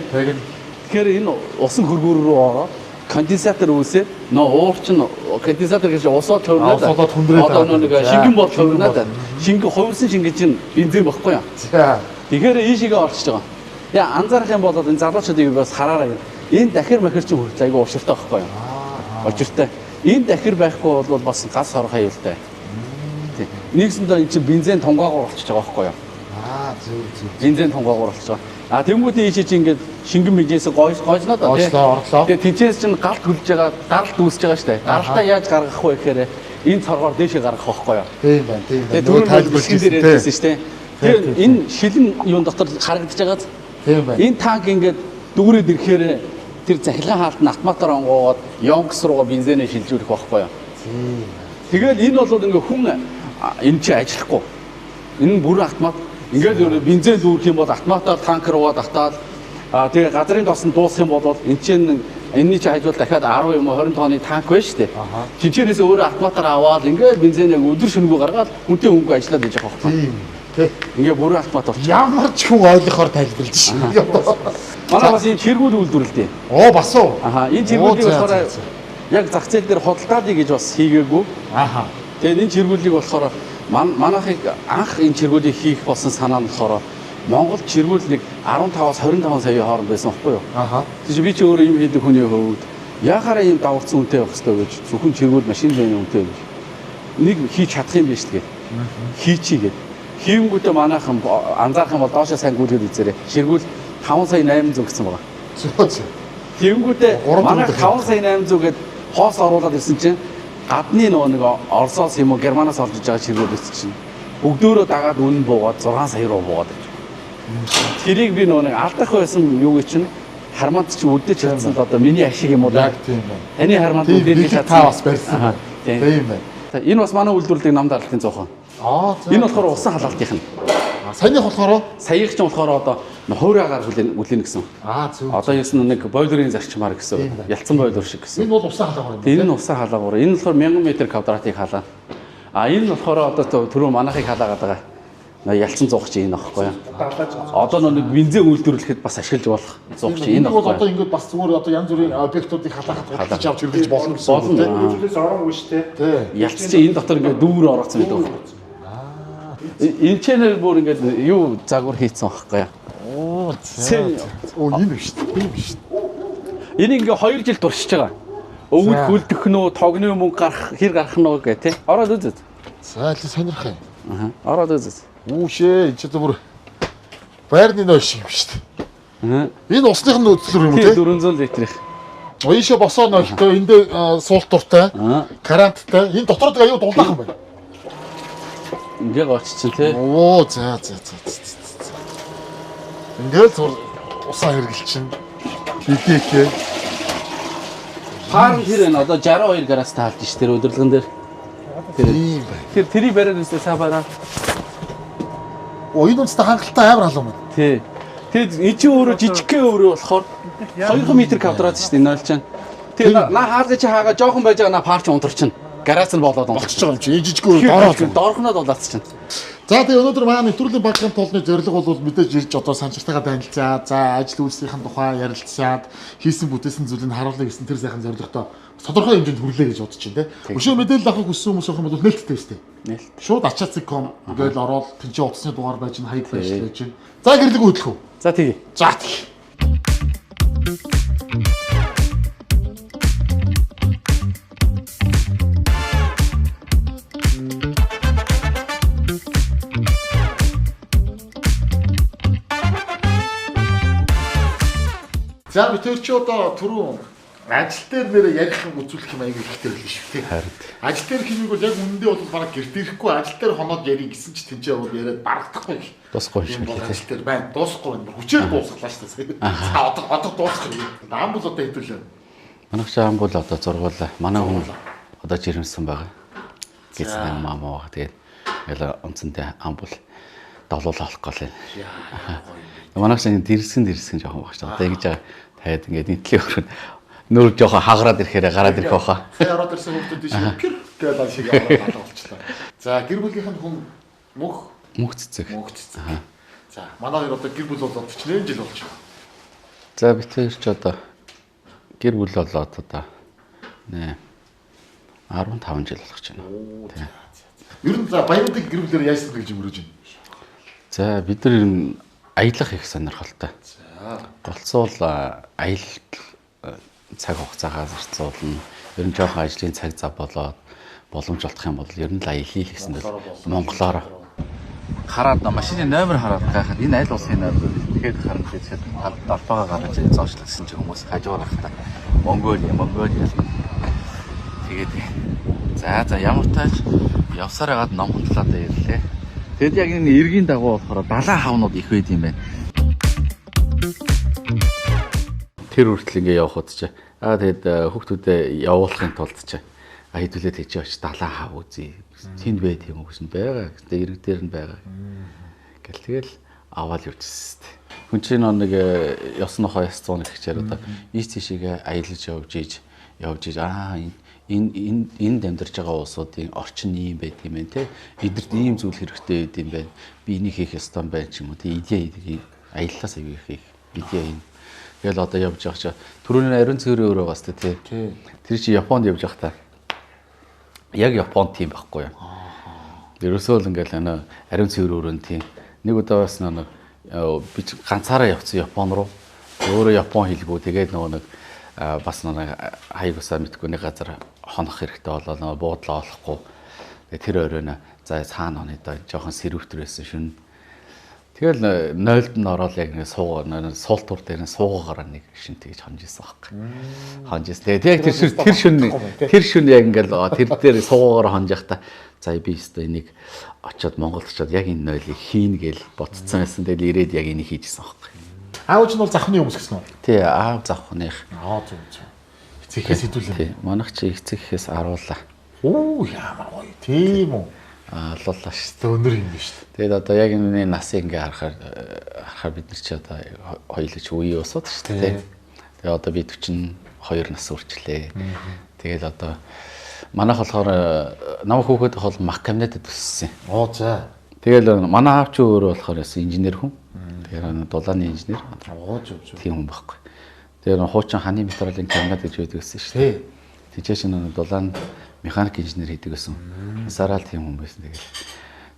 C: Тэгэхээр энэ усан хөргүүр рүү ороод конденсатор үүсээ уур чинь конденсатор гэж усоо төвнөд. Одоо нэг шингэн бол төвнөд. Шингэн хувирсан шингэн чинь бензин багхгүй юу?
A: За.
C: Тэгэхээр ийшээгээ орчиж байгаа. Яа анзаарах юм бол энэ залуучуудыг бас хараарай. Энэ дахир махир чинь хүртэл айгүй ууширтай байхгүй юу? Учиртай. Энэ дахир байхгүй бол бас газ хорхоо аюултай. Тийм. Нэгсэндээ энэ чинь бензин тунгаагаар болчихж байгаа байхгүй юу?
A: Зөв.
C: Бензин тунгаагаар болчихж байгаа. Тэнгүүдийн ийшээ чинь ингээд шингэн мэжээс гойсноо доо тий.
A: Орлоо.
C: Тэгээ тэнцээс чинь галт хөлж байгаа, гаралт үүсэж байгаа шүү дээ. Гаралтаа яаж гаргах вэ гэхээр энэ цоргоор дээшээ гаргах байхгүй юу?
A: Тийм байна.
C: Тэгээ түрүү тайлбарлсан дээр ярьжсэн шүү дээ. Тэгээ энэ шилэн юун дотор харагдаж байгаа.
A: Тийм байна.
C: Энэ танк ингээд дүүрээд ирэхээр тэр захилгаан хаалт нь автоматар онгоогоод Yonkс руугаа бензинээ шилжүүлэх байхгүй юу? Тэгээд энэ бол ингээ хүн энэ чи ажиллахгүй. Энэ нь бүр автомат ингээд бензин дүүрэх юм бол автоматар танк руугаа татаад тэгээ газрын тоснд дуусах юм бол энэ чинь энэний чи хажууд дахиад 10 юм уу 20 тонны танк байна шүү дээ. Чинчээрээс өөрөө автоматар аваад ингээд бензинээ өдөр шөнөгүй гаргаад хүнтэй хөнгө ажиллаад байж байгаа байхгүй юу? Ингээ бүрэн автомат болчих.
A: Ямар ч хүн ойлгохоор тайлбарлаж шин.
C: Манай бас энэ чиргүүл үйлдвэрлэдэг.
A: Оо бас уу.
C: Энэ чиргүүлийг болохоор яг зах зээл дээр хөдөлтаадыг гэж бас хийгээгүй. Тэгээд энэ чиргүүлийг болохоор манайхыг анх энэ чиргүүлийг хийх болсон санаа нь болохоор Монгол чиргүүл нэг 15-аас 25 саяын хооронд байсан байхгүй юу? Тэгэж би ч өөрөө юм хийдэг хүний хөвд яхаараа ийм даварцсан үнэтэй байх хэрэгтэй гэж зөвхөн чиргүүл машин зэний үнэтэй гэж нэг хийж чадах юм биш тэгээд хийчихье гэдэг. Хийнгүүтээ манайхан анзаарах юм бол доошоо сайн гүйлгээд үзээрэй. Ширгүүл 5 сая 800 гэсэн байгаа.
A: Зөв.
C: Тэгэнгүүтээ манай 5 сая 800 гээд хоос оруулаад ирсэн чинь гадны нэг Оросоос юм уу Германаас орж иж байгаа ширгүүл байсан чинь өгдөөрөө дагаад үнэн буугаад 6 сая руу буугаад байна. Тэрийг би нэг алдах байсан юу гэж чинь харманд чи үдэж чадсан л одоо миний ашиг юм уу?
A: Яг тийм байна.
C: Таны харманд үдэж чадсан.
A: Та бас барьсан. Тийм байна.
C: Энэ бас манай үйлдвэрлэлийг намд арлтын зоохон. Энэ болохоор усан халаалтынх нь.
A: Саяных болохоор
C: саяых ч болохоор одоо хуурайгаар хүлээнэ гэсэн.
A: Зөв.
C: Одоо ясн нэг бойлерын зарчмаар гэсэн. Ялцсан бойлер шиг гэсэн.
A: Энэ бол усан халаагаар юм.
C: Энэ нь усан халаагаар. Энэ болохоор 1000 м квадратыг халаа. Энэ нь болохоор одоо түрүү манайхыг халаагаад байгаа. Ялцсан зуугч энэ аахгүй юу? Одоо нэг бензин үйлдвэрлэхэд бас ашиглаж болох зуугч энэ аахгүй юу?
A: Одоо ингээд бас зүгээр одоо янз бүрийн объектуудыг халаахад худалдаж авч хэрэглэж болно гэсэн үг тийм.
G: Үйлдвэрлэлээс оронгүй шүү дээ.
C: Ялц чи энэ дотор ингээд дүүр орооцсон гэдэг байна. Энэ чэнэл бүр ингээд юу загвар хийцэн аахгүй юу?
A: Энэ биш. Энэ биш.
C: Энэ ингээд 2 жил туршиж байгаа. Өвөл хүлдэх нөө, тогны мөнгө гарах, хэр гарах нөө гэх тээ. Ороод үзээ.
A: За л сонирх юм.
C: Ороод үзээ.
A: Үүшээ энэ ч бүр байрны нөө шиг юм шүү дээ. Энэ усных нь нөөцлөр юм уу те?
C: 400 литрих.
A: Ийшээ босоо нөлтөө эндээ суултуртай, каранттай. Энэ дотор дэ аюу дулаах юм байна.
C: Ингээ гоч чинь те.
A: Оо за. Ингээл зур усаа хэргэлчин. Хитэхээ.
C: Харин тэр энэ одоо 62 градус таалж ш тэр өдөрлөгөн дээр.
A: Тийм бай.
C: Тэр тэрийг бариад үстэй сабараа.
A: Энэ үнэтэй хангалттай амар халуун байна.
C: Тий. Тэгээд энэ чинь өөрөө жижигхэн өөрөө болохоор 2 м квадрат шүү дээ энэ ойл чинь. Тэгээд на хаалга чи хаагаа жоохон байж байгаа на парч унтарчин. Гараас нь болоод
A: болчихж байгаа юм чи. Жижиг өөр
C: доорхноод болоодчихна.
A: За тэгээ өнөөдөр манай нэвтрүүлгийн багийн толны зорилго бол мэдээж ирж одоо санчиртайгаа танилцаад, за ажил үйлсийн тухай ярилцаад, хийсэн бүтээсэн зүйлийг харуулъя гэсэн тэр сайхан зорилготой тодорхой хэмжээнд хүрлээ гэж бодож байна те. Өшөө мэдээлэл авах хүссэн хүмүүс авах юм бол нээлттэй шүү дээ.
C: Нээлт.
A: Шууд ачаацик.com гээл ороод тэнцээ утасны дугаар байж н хаяг байж байна. За гэрлэг хөдлөх үү.
C: За тэгье.
A: За тэгье. За би тэр чи одоо түрүү ажил дээр нэр ярих юм үзүүлэх юм аягүй ихтэй байлгүй шүү дээ.
C: Харин.
A: Ажил дээр хиймийг бол яг үнэндээ бол бараг гэрт ирэхгүй ажил дээр хоноод ярих гэсэн чи тэнцээ бол яриад барагдахгүй.
C: Дуусахгүй шүү
A: дээ.
C: дээ.
A: Ажил дээр байна. Дуусахгүй байна. Хүчээр дуусглаа шүү дээ. За одоо дуусах юм. Ам бол одоо хэдүүлээ.
C: Манайх ам бол одоо зургуулаа. Манай хүн одоо жирэмсэн байгаа. Гэсэн юм аа. Тэгээд яла онцонтой ам бол давлуулах гол юм. Манайх шиг дэрсгэн жоохон багч. Одоо ингэж таад ингээд нийтлээ өргөн нөр жоохон хагараад ирэхээр гараад ирэх баха.
A: Сая ороод ирсэн хүмүүс тийш гэр гэдэг шиг яваад болчихлоо. За гэр бүлийнх нь хүн
C: мөх цэцэг.
A: За манай хоёр одоо гэр бүл болоод 40 жил болж байна.
C: За бид хоёр ч одоо гэр бүл болоод одоо нэ 15 жил болох ч байна. Тийм.
A: Ер нь за баяруудыг гэр бүлээр яаж сэргийлж өнгөрөөж байна?
C: За бид нар ер нь аялах их сонирхолтой.
A: За
C: болцоол аялал цаг хугацаагаа зарцуулна. Ер нь жоохон ажлын цаг зав болоод боломж олдох юм бол ер нь л аялал гэсэн дэл Монголоор хараад машины номер хараад гайхаад энэ аль улсын номер вэ? Тэгэхээр хараад тэгээд далбаага гаргаж зоочлогсон чинь хүмүүс хажуугаар хата Монголиа тэгээд за ямар тааж явсаар хагаад ном хөндлөөд ирлээ. Тэгэд яг энэ эргийн дагуу болохоор далайн хавнууд их байд юм байна. Тэр хүртэл ингээ явах удаа. Тэгээд хүүхдүүдэд явуулахын тулд ч хэдүүлээд хийж очиж далайн хав үзье. Тэнд байд юм уу гэсэн байгаа. Гэтэ эрэг дээр нь байгаа. Тэгэл аваад явчихсан тест. Хүн чинь нэг ёсныхоо яс 100 гихчээр одоо ийс тийшээ аялаж явж ийж энэ дамжирж байгаа улсуудын орчин ийм байт юм байна те. Эдгэрт ийм зүйл хэрэгтэй байд юм байна. Би энийг хийх ёстой юм байна ч юм уу. Тэ идея аяллаас аягүй их идея юм. Тэгэл одоо явж байгаа чи түрүүний ариун цэврийн өрөө бас тий. Тэр чи Японд явж байгаа та. Яг Японд тийм байхгүй юу? Ерөөсөө л ингээл ариун цэврийн өрөөнд тийм. Нэг удаа бас би ганцаараа явцсан Япон руу. Өөрөө Япон хэлгүй тэгээд нэг бас хаягусаа мэдгүй нэг газар хонох хэрэгтэй болоо буудлаа олохгүй. Тэгээд тэр өрөөнд за цаана хоноо жоохон сэрвүүтрээсэн шүн. Тэгэл 0-д нь ороод яг нэг суул тур дээр суугаараа нэг шин тэгж хонжсэн байхгүй. Хонжсэн. Тэгээд яг тэр шүн яг ингээл тэр дээр суугаараа хонж явахдаа за би өстой энийг очиод Монголд очиод яг энэ 0-ыг хийн гээл ботцсон байсан. Тэгэл ирээд яг энийг хийжсэн байхгүй.
A: Аав ч нь бол завхны хүмүүс гэсэн үү?
C: Тий, аав завхных.
A: Зөв. Эцэгээс хэдүүлээ.
C: Тий, манайх чи эцэгээс аруулаа.
A: Оо ямар гоё. Тийм үү?
C: Алуулаа шүү
A: дээ. Өнөр юм биш үү?
C: Тэгээд одоо яг энэ насыг ингээ харахаар бид нар чи одоо хоёулаа ч үеийн усууд шүү дээ. Тэгээд одоо би 42 нас хүрчлээ. Тэгээд одоо манайх болохоор намайг хүүхэд бол Маккамнад төссөн.
A: Оо за.
C: Тэгэл манай аав ч өөрөө болохоор инженер хүн. Тэгээд дулааны инженер.
A: Оо зөв.
C: Тийм хүн байхгүй. Тэгээд хуучин ханы материалын Канада гэж байдаг гэсэн шүү дээ. Тэжээч дулаан механик инженер хийдэг гэсэн. Сараал тийм хүн байсан.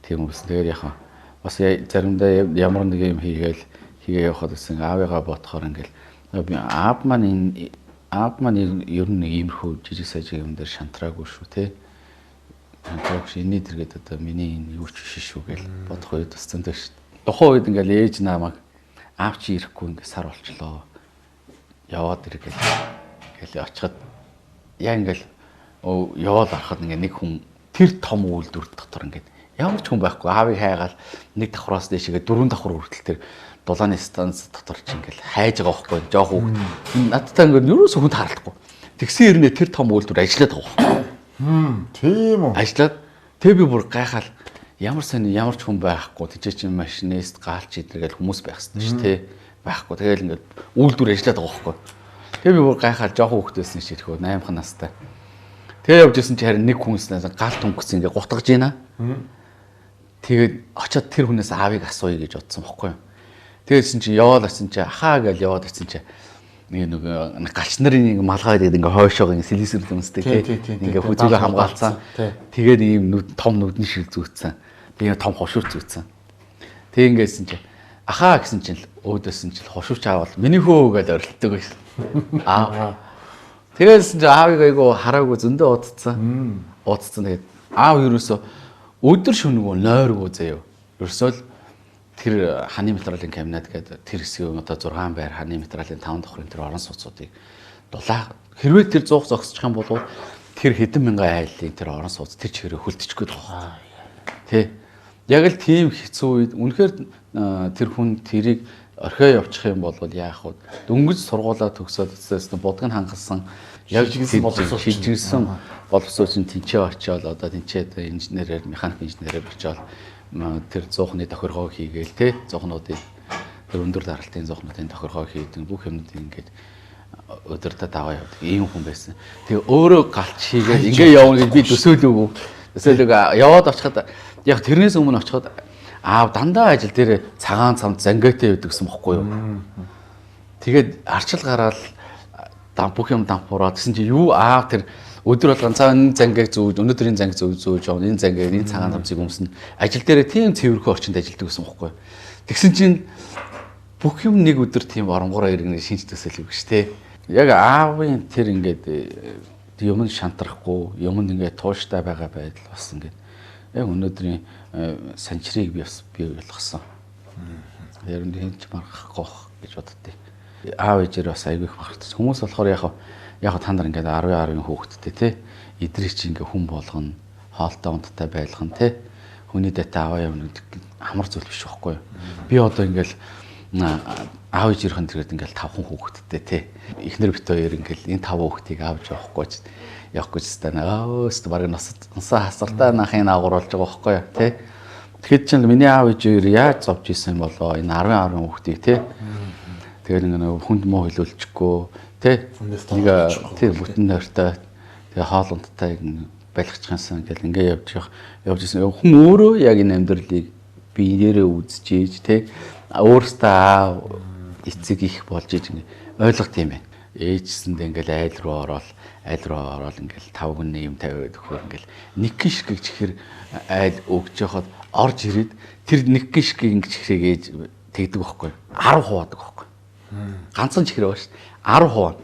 C: Тийм хүмүүс. Тэгээд яхаа бас заримдаа ямар нэг юм хийгээ явахад гэсэн аавыгаа ботхоор ингээл аав маань ер нь нэг иймэрхүү жижиг сажиг юм дээр шантраагүй шүү те. Шантраагүй шиний дэргээд одоо миний энэ юу ч биш шүү гэл бодох үед туссан дээр шүү. Тухайн үед ингээл ээж намайг аав чи ирэхгүй ингээ сар болчлоо. Яваад ирэх гэл очиход яа ингээл яваад арахад нэг хүн тэр том үйлдвэр дотор ингээд ямар ч хүн байхгүй аавыг хайгаал нэг давхраас дэшигээ 4 давхар хүртэл тэр дулааны станц дотор ч ингээл хайж байгаа байхгүй жоох үг надтай ингээд юусоо хүн таарлахгүй тэгсэн хэрнээ тэр том үйлдвэр ажиллаад байгаа байхгүй
A: тийм үү
C: ажиллаад тэг би бүр гайхаал ямар сони ямар ч хүн байхгүй тийч чинь машинист гаалч идэргээл хүмүүс байх хэрэгтэй шүү дээ байхгүй тэгэл ингээд үйлдвэр ажиллаад байгаа байхгүй тэг би бүр гайхаал жоох хүүхдээсэн шиг хөө 8хан настай тэгээ явж исэн чи харин нэг хүнснээс галт өнгөс ингээ гутгаж ийна. Тэгээд очиод тэр хүнээс аавыг асууя гэж бодсон бохгүй юу. Тэгээдсэн чи яваад очсон чи ахаа гэж яваад очсон чи нэг галч нарын нэг малгай гэдэг ингээ хойшоог ингээ сэлэсэр дүнстэй ингээ хүзүүгээ хамгаалцсан. Тэгээд ийм том нүдний шил зүүцсэн. Тэгээ том хошуур зүүцсэн. Тэг ингээсэн чи ахаа гэсэн чинь өөдөөсөн чи хошууч аавал миний хөө гэж орилдог байсан. Тэгээс чи аавыг айгу хараагүй зөндөө удцсан. Тэгээд аав ерөөсө өдөр шөнөгөө нойргоо заяа. Ерөөсөө л тэр ханы материалын кабинет гэдэг тэр хэсгийн одоо 6 байр ханы материалын 5 давхрын тэр орон сууцуудыг дулаа хэрвээ тэр 100 зогсчих юм бол тэр хэдэн мянган айлын тэр орон сууц тэр чигээрээ хөлдөж гээд байгаа. Тэ. Яг л тийм хэцүү үед үнэхээр тэр хүн тэрийг орхио явуучих юм бол яах вэ? Дөнгөж сургуулаа төгсөөд өсөөс будгыг хангасан яг шилжүүлсэн боловсруулсан тэнцээ очиод одоо тэнцээд инженерээр механик инженерээр очиод тэр 100-ны тохиргоо хийгээл те 100-нуудын тэр өндөр даралтын 100-нуудын тохиргоо хийдэг бүх юмнуудыг ингээд өдөртөө даваа явдаг ийм хүн байсан. Тэгээ өөрөө галч хийгээд ингээ явна гэж би төсөөлөв. Яваад очиход яг тэрнээс өмнө очиход дандаа ажил дээр цагаан цамд зангиатай байдаг гэсэн бохгүй юу. Тэгээд арчил гараад бүх юм дампуураад гэсэн чи юу тэр өдөр болгон цагаан зангиг зүүж өнөөдрийн занг зүүж энэ зангиг энэ цагаан цамцыг өмснө. Ажил дээр тийм цэвэрхүү орчинд ажилладаг гэсэн бохгүй юу. Тэгсэн чинь бүх юм нэг өдөр тийм оронгороо иргэнэ шинж төсөөлөв гэж те. Яг аавын тэр ингээд юм шантрахгүй юм ингээд тууштай байгаа байдал бас ингээд яг өнөөдрийн санчрыг би бас бий болгосон. Тэр нь хинч маргахгүй гэж боддتي. Аав ээжээр бас айгүй их маргацсан. Хүмүүс болохоор яг та нар ингээд 10 хүүхэдтэй те эдрийг чи ингээд хүн болгоно хоолтой унттай байлгана те хүний дэта аваа юм амар зүйл биш байхгүй юу. Би одоо ингээд аав ээжийнхэн тэргээд ингээд 5 хүүхэдтэй те эхнэр бит хоёр ингээд энэ 5 хүүхдийг авч явахгүй ч өөст баг нусаа хасартаа нахын агуур болж байгаа байхгүй юу те. Тэгэхэд чинь миний аав ээж яаж зовж исэн болоо энэ 10 хүүхдийг те. Тэгээд ингээд хүнд муу хөлөөлчихгүй тэ нэг тийм бүтэн нойртой тэгээ хоол унттай байлгачихсан гэл ингээ явж исэн хүн өөрөө яг энэ амьдралыг биеэрээ үзчихээж тэ өөрөөсөө эцэг их болж иж ойлгох юм байна. Ээжсэнд ингээл айл руу ороод ингээл 5 гүний юм тавиад өгөхөөр ингээл нэг гин шиг чихэр айл өгж яхад орж ирээд тэр нэг гин шиг ингэж чихрийг ээж тэгдэг байхгүй 10 хуваадаг байхгүй. Ганцхан чихэр байгаа шүү дээ 10%.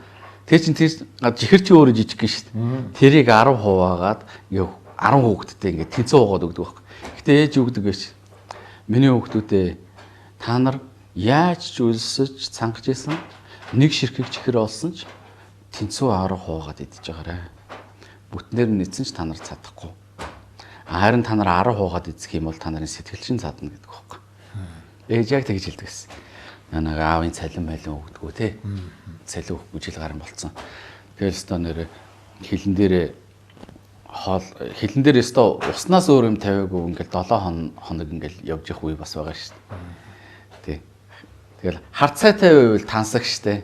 C: Тэр чинь чихэр чи өөрөө жижиг гин шүү дээ. Тэрийг 10% хаваагаад 10 хүүхэдтэй ингээд тэнцэн уугаад өгдөг байхгүй. Гэтэ ээж өгдөг гэж. Миний хүүхдүүдээ та нар яаж ч үлсэж цангаж исэн нэг ширхэг чихэр олсон ч тэнцэн 10% хаваагаад идэж байгаарэ. Бүтнээр нь эзэн ч та нар цадахгүй. Харин та нар 10% хаваагаад эзэх юм бол та нарын сэтгэл чинь цадна гэдэг байхгүй. Ээж яг тэгж хэлдэг гэсэн. Нэг аавын цалин байлын өгдөгөө те. Цалин өгөхгүй жил гарan болцсон. Тэгэл өстөө нэр хилэн дээр өстөө уснаас өөр юм тавиагүй ингээл 7 хоног ингээл явж явах үе бас байгаа шүү дээ. Тий. Тэгэл харцаатай байвал тансаг штэ.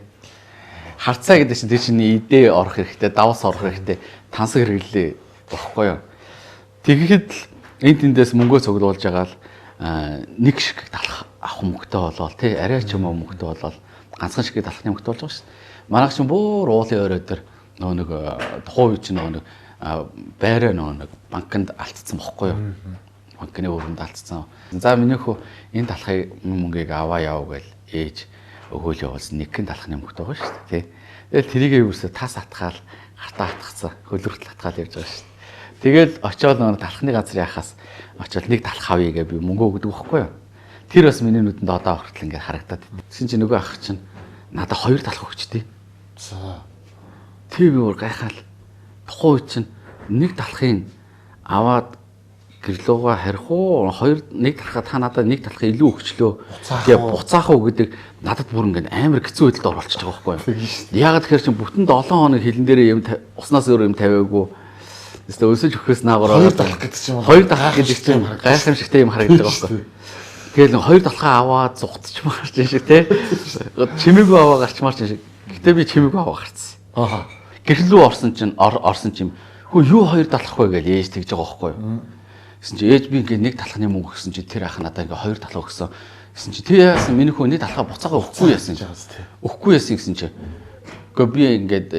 C: Харцаа гэдэг чинь тэр чинь идээ орох хэрэгтэй, давс орох хэрэгтэй, тансаг хэрэглээ бохгүй юу. Тэгэхэд энэ тэндээс мөнгөө цуглуулж байгаа л нэг шиг талах авах мөнгөтэй болоод тий арай ч юм уу мөнгөтэй болоод ганцхан шиг талахны мөнгөтэй болж байгаа шүү дээ. Манайх чинь бүр уулын орой дээр нэг тухайн үе чинь нэг байраа нэг банкнд алдсан бохгүй юу. Банкны өрөөнд алдсан. За миний хөө энэ талахын мөнгийг аваа яв гээл ээж өгөөл явуулсан нэгэн талахны мөнгөтэй байгаа шүү дээ тий. Тэгэл тэрийгээ юусаа тас атгаал гартаа атгацсан хөлөртөл атгаал явж байгаа шүү дээ. Тэгэл очиод нэг талахны газар яхаас очиод нэг талах авъя гэ би мөнгө өгдөг байхгүй юу. Тэр бас миний нүдэнд одоо хүртэл ингээд харагдаад байна. Тэгсэн чинь нөгөө ах чинь надад 2 талах өгчтэй.
A: За.
C: Тэр би өөр гайхаал. Тухайн үед чинь нэг талахын аваад гэрлүүгээ харих уу? Нэг талхаа та надад нэг талхаа илүү өгчлөө. Тэгээ буцаах уу гэдэг надад бүр ингээд амар хэцүү байдалд оруулчихж байгаа байхгүй юу. Яагаад тэгэхээр чинь бүтэн 7 хоног хилэн дээрээ юм уснаас өөр юм тавиагүй. Эсвэл өсөж өгөхөөс наагаараа 2 талах гэдэг чинь 2 талах гэдэг чинь гайхамшигтай юм харагддаг байхгүй юу. Тэгэл 2 талхаа аваад зугтчихмаар чинь шиг те. Чимээгүй аваа гарчмаар чинь шиг. Гэтэ би чимээгүй аваа гарцсан. Аа. Гэрлүү орсон чинь хөө юу 2 талах вэ гэж ээж тэгж байгаа байхгүй юу. Гэсэн чи ээж би ингээд нэг талхны мөнгө өгсөн чи тэр ах надаа ингээд 2 талах өгсөн. Гэсэн чи тий яасан миний хөө нэг талхаа буцаага өгөхгүй яасан чи. Өгөхгүй яасан гэсэн чи. Гэхдээ би ингээд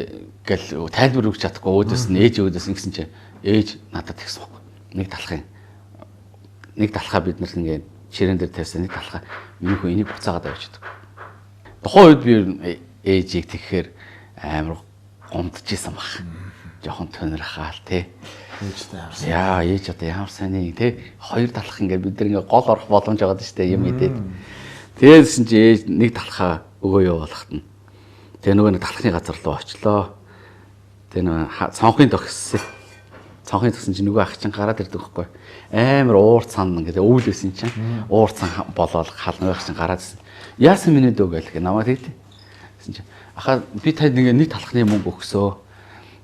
C: гэл тайлбар өгч чадахгүй өөдөөс нь ээж гэсэн чи ээж надад тэгсэн байхгүй. Нэг талхаа бид нар ингээд ширээн дээр тавьсан нэг талхаа миний хөө энийг буцаагаад авч идэг. Тухайн үед би ээжийг тэгэхээр амар гомдож исэн баг. жоохон тонирхаал тий.
A: Ээжтэй харсан.
C: Яа, ээж одоо ямар сайн тий. Хоёр талах ингээд бид нар ингээд гол орох боломж байгаа шүү дээ юм идээд. Тэгээдсэн чи ээж нэг талхаа өгөө явуулахт нь. Тэгээ нөгөө нэг талхны газар руу очлоо. Тэгээ нөгөө цонхын төгссөн. Цонхын төгсөн чи нөгөө ах чинь гараад ирдэг байхгүй. Амар уур цан ингээд өвлөсөн чинь уур цан болоод халны ах чинь гараад ирсэн. Яасан миний дөө гэх намайг тэгтээ. Гэсэн чи ахаа би танд нэг талхны мөнгө өгсөө.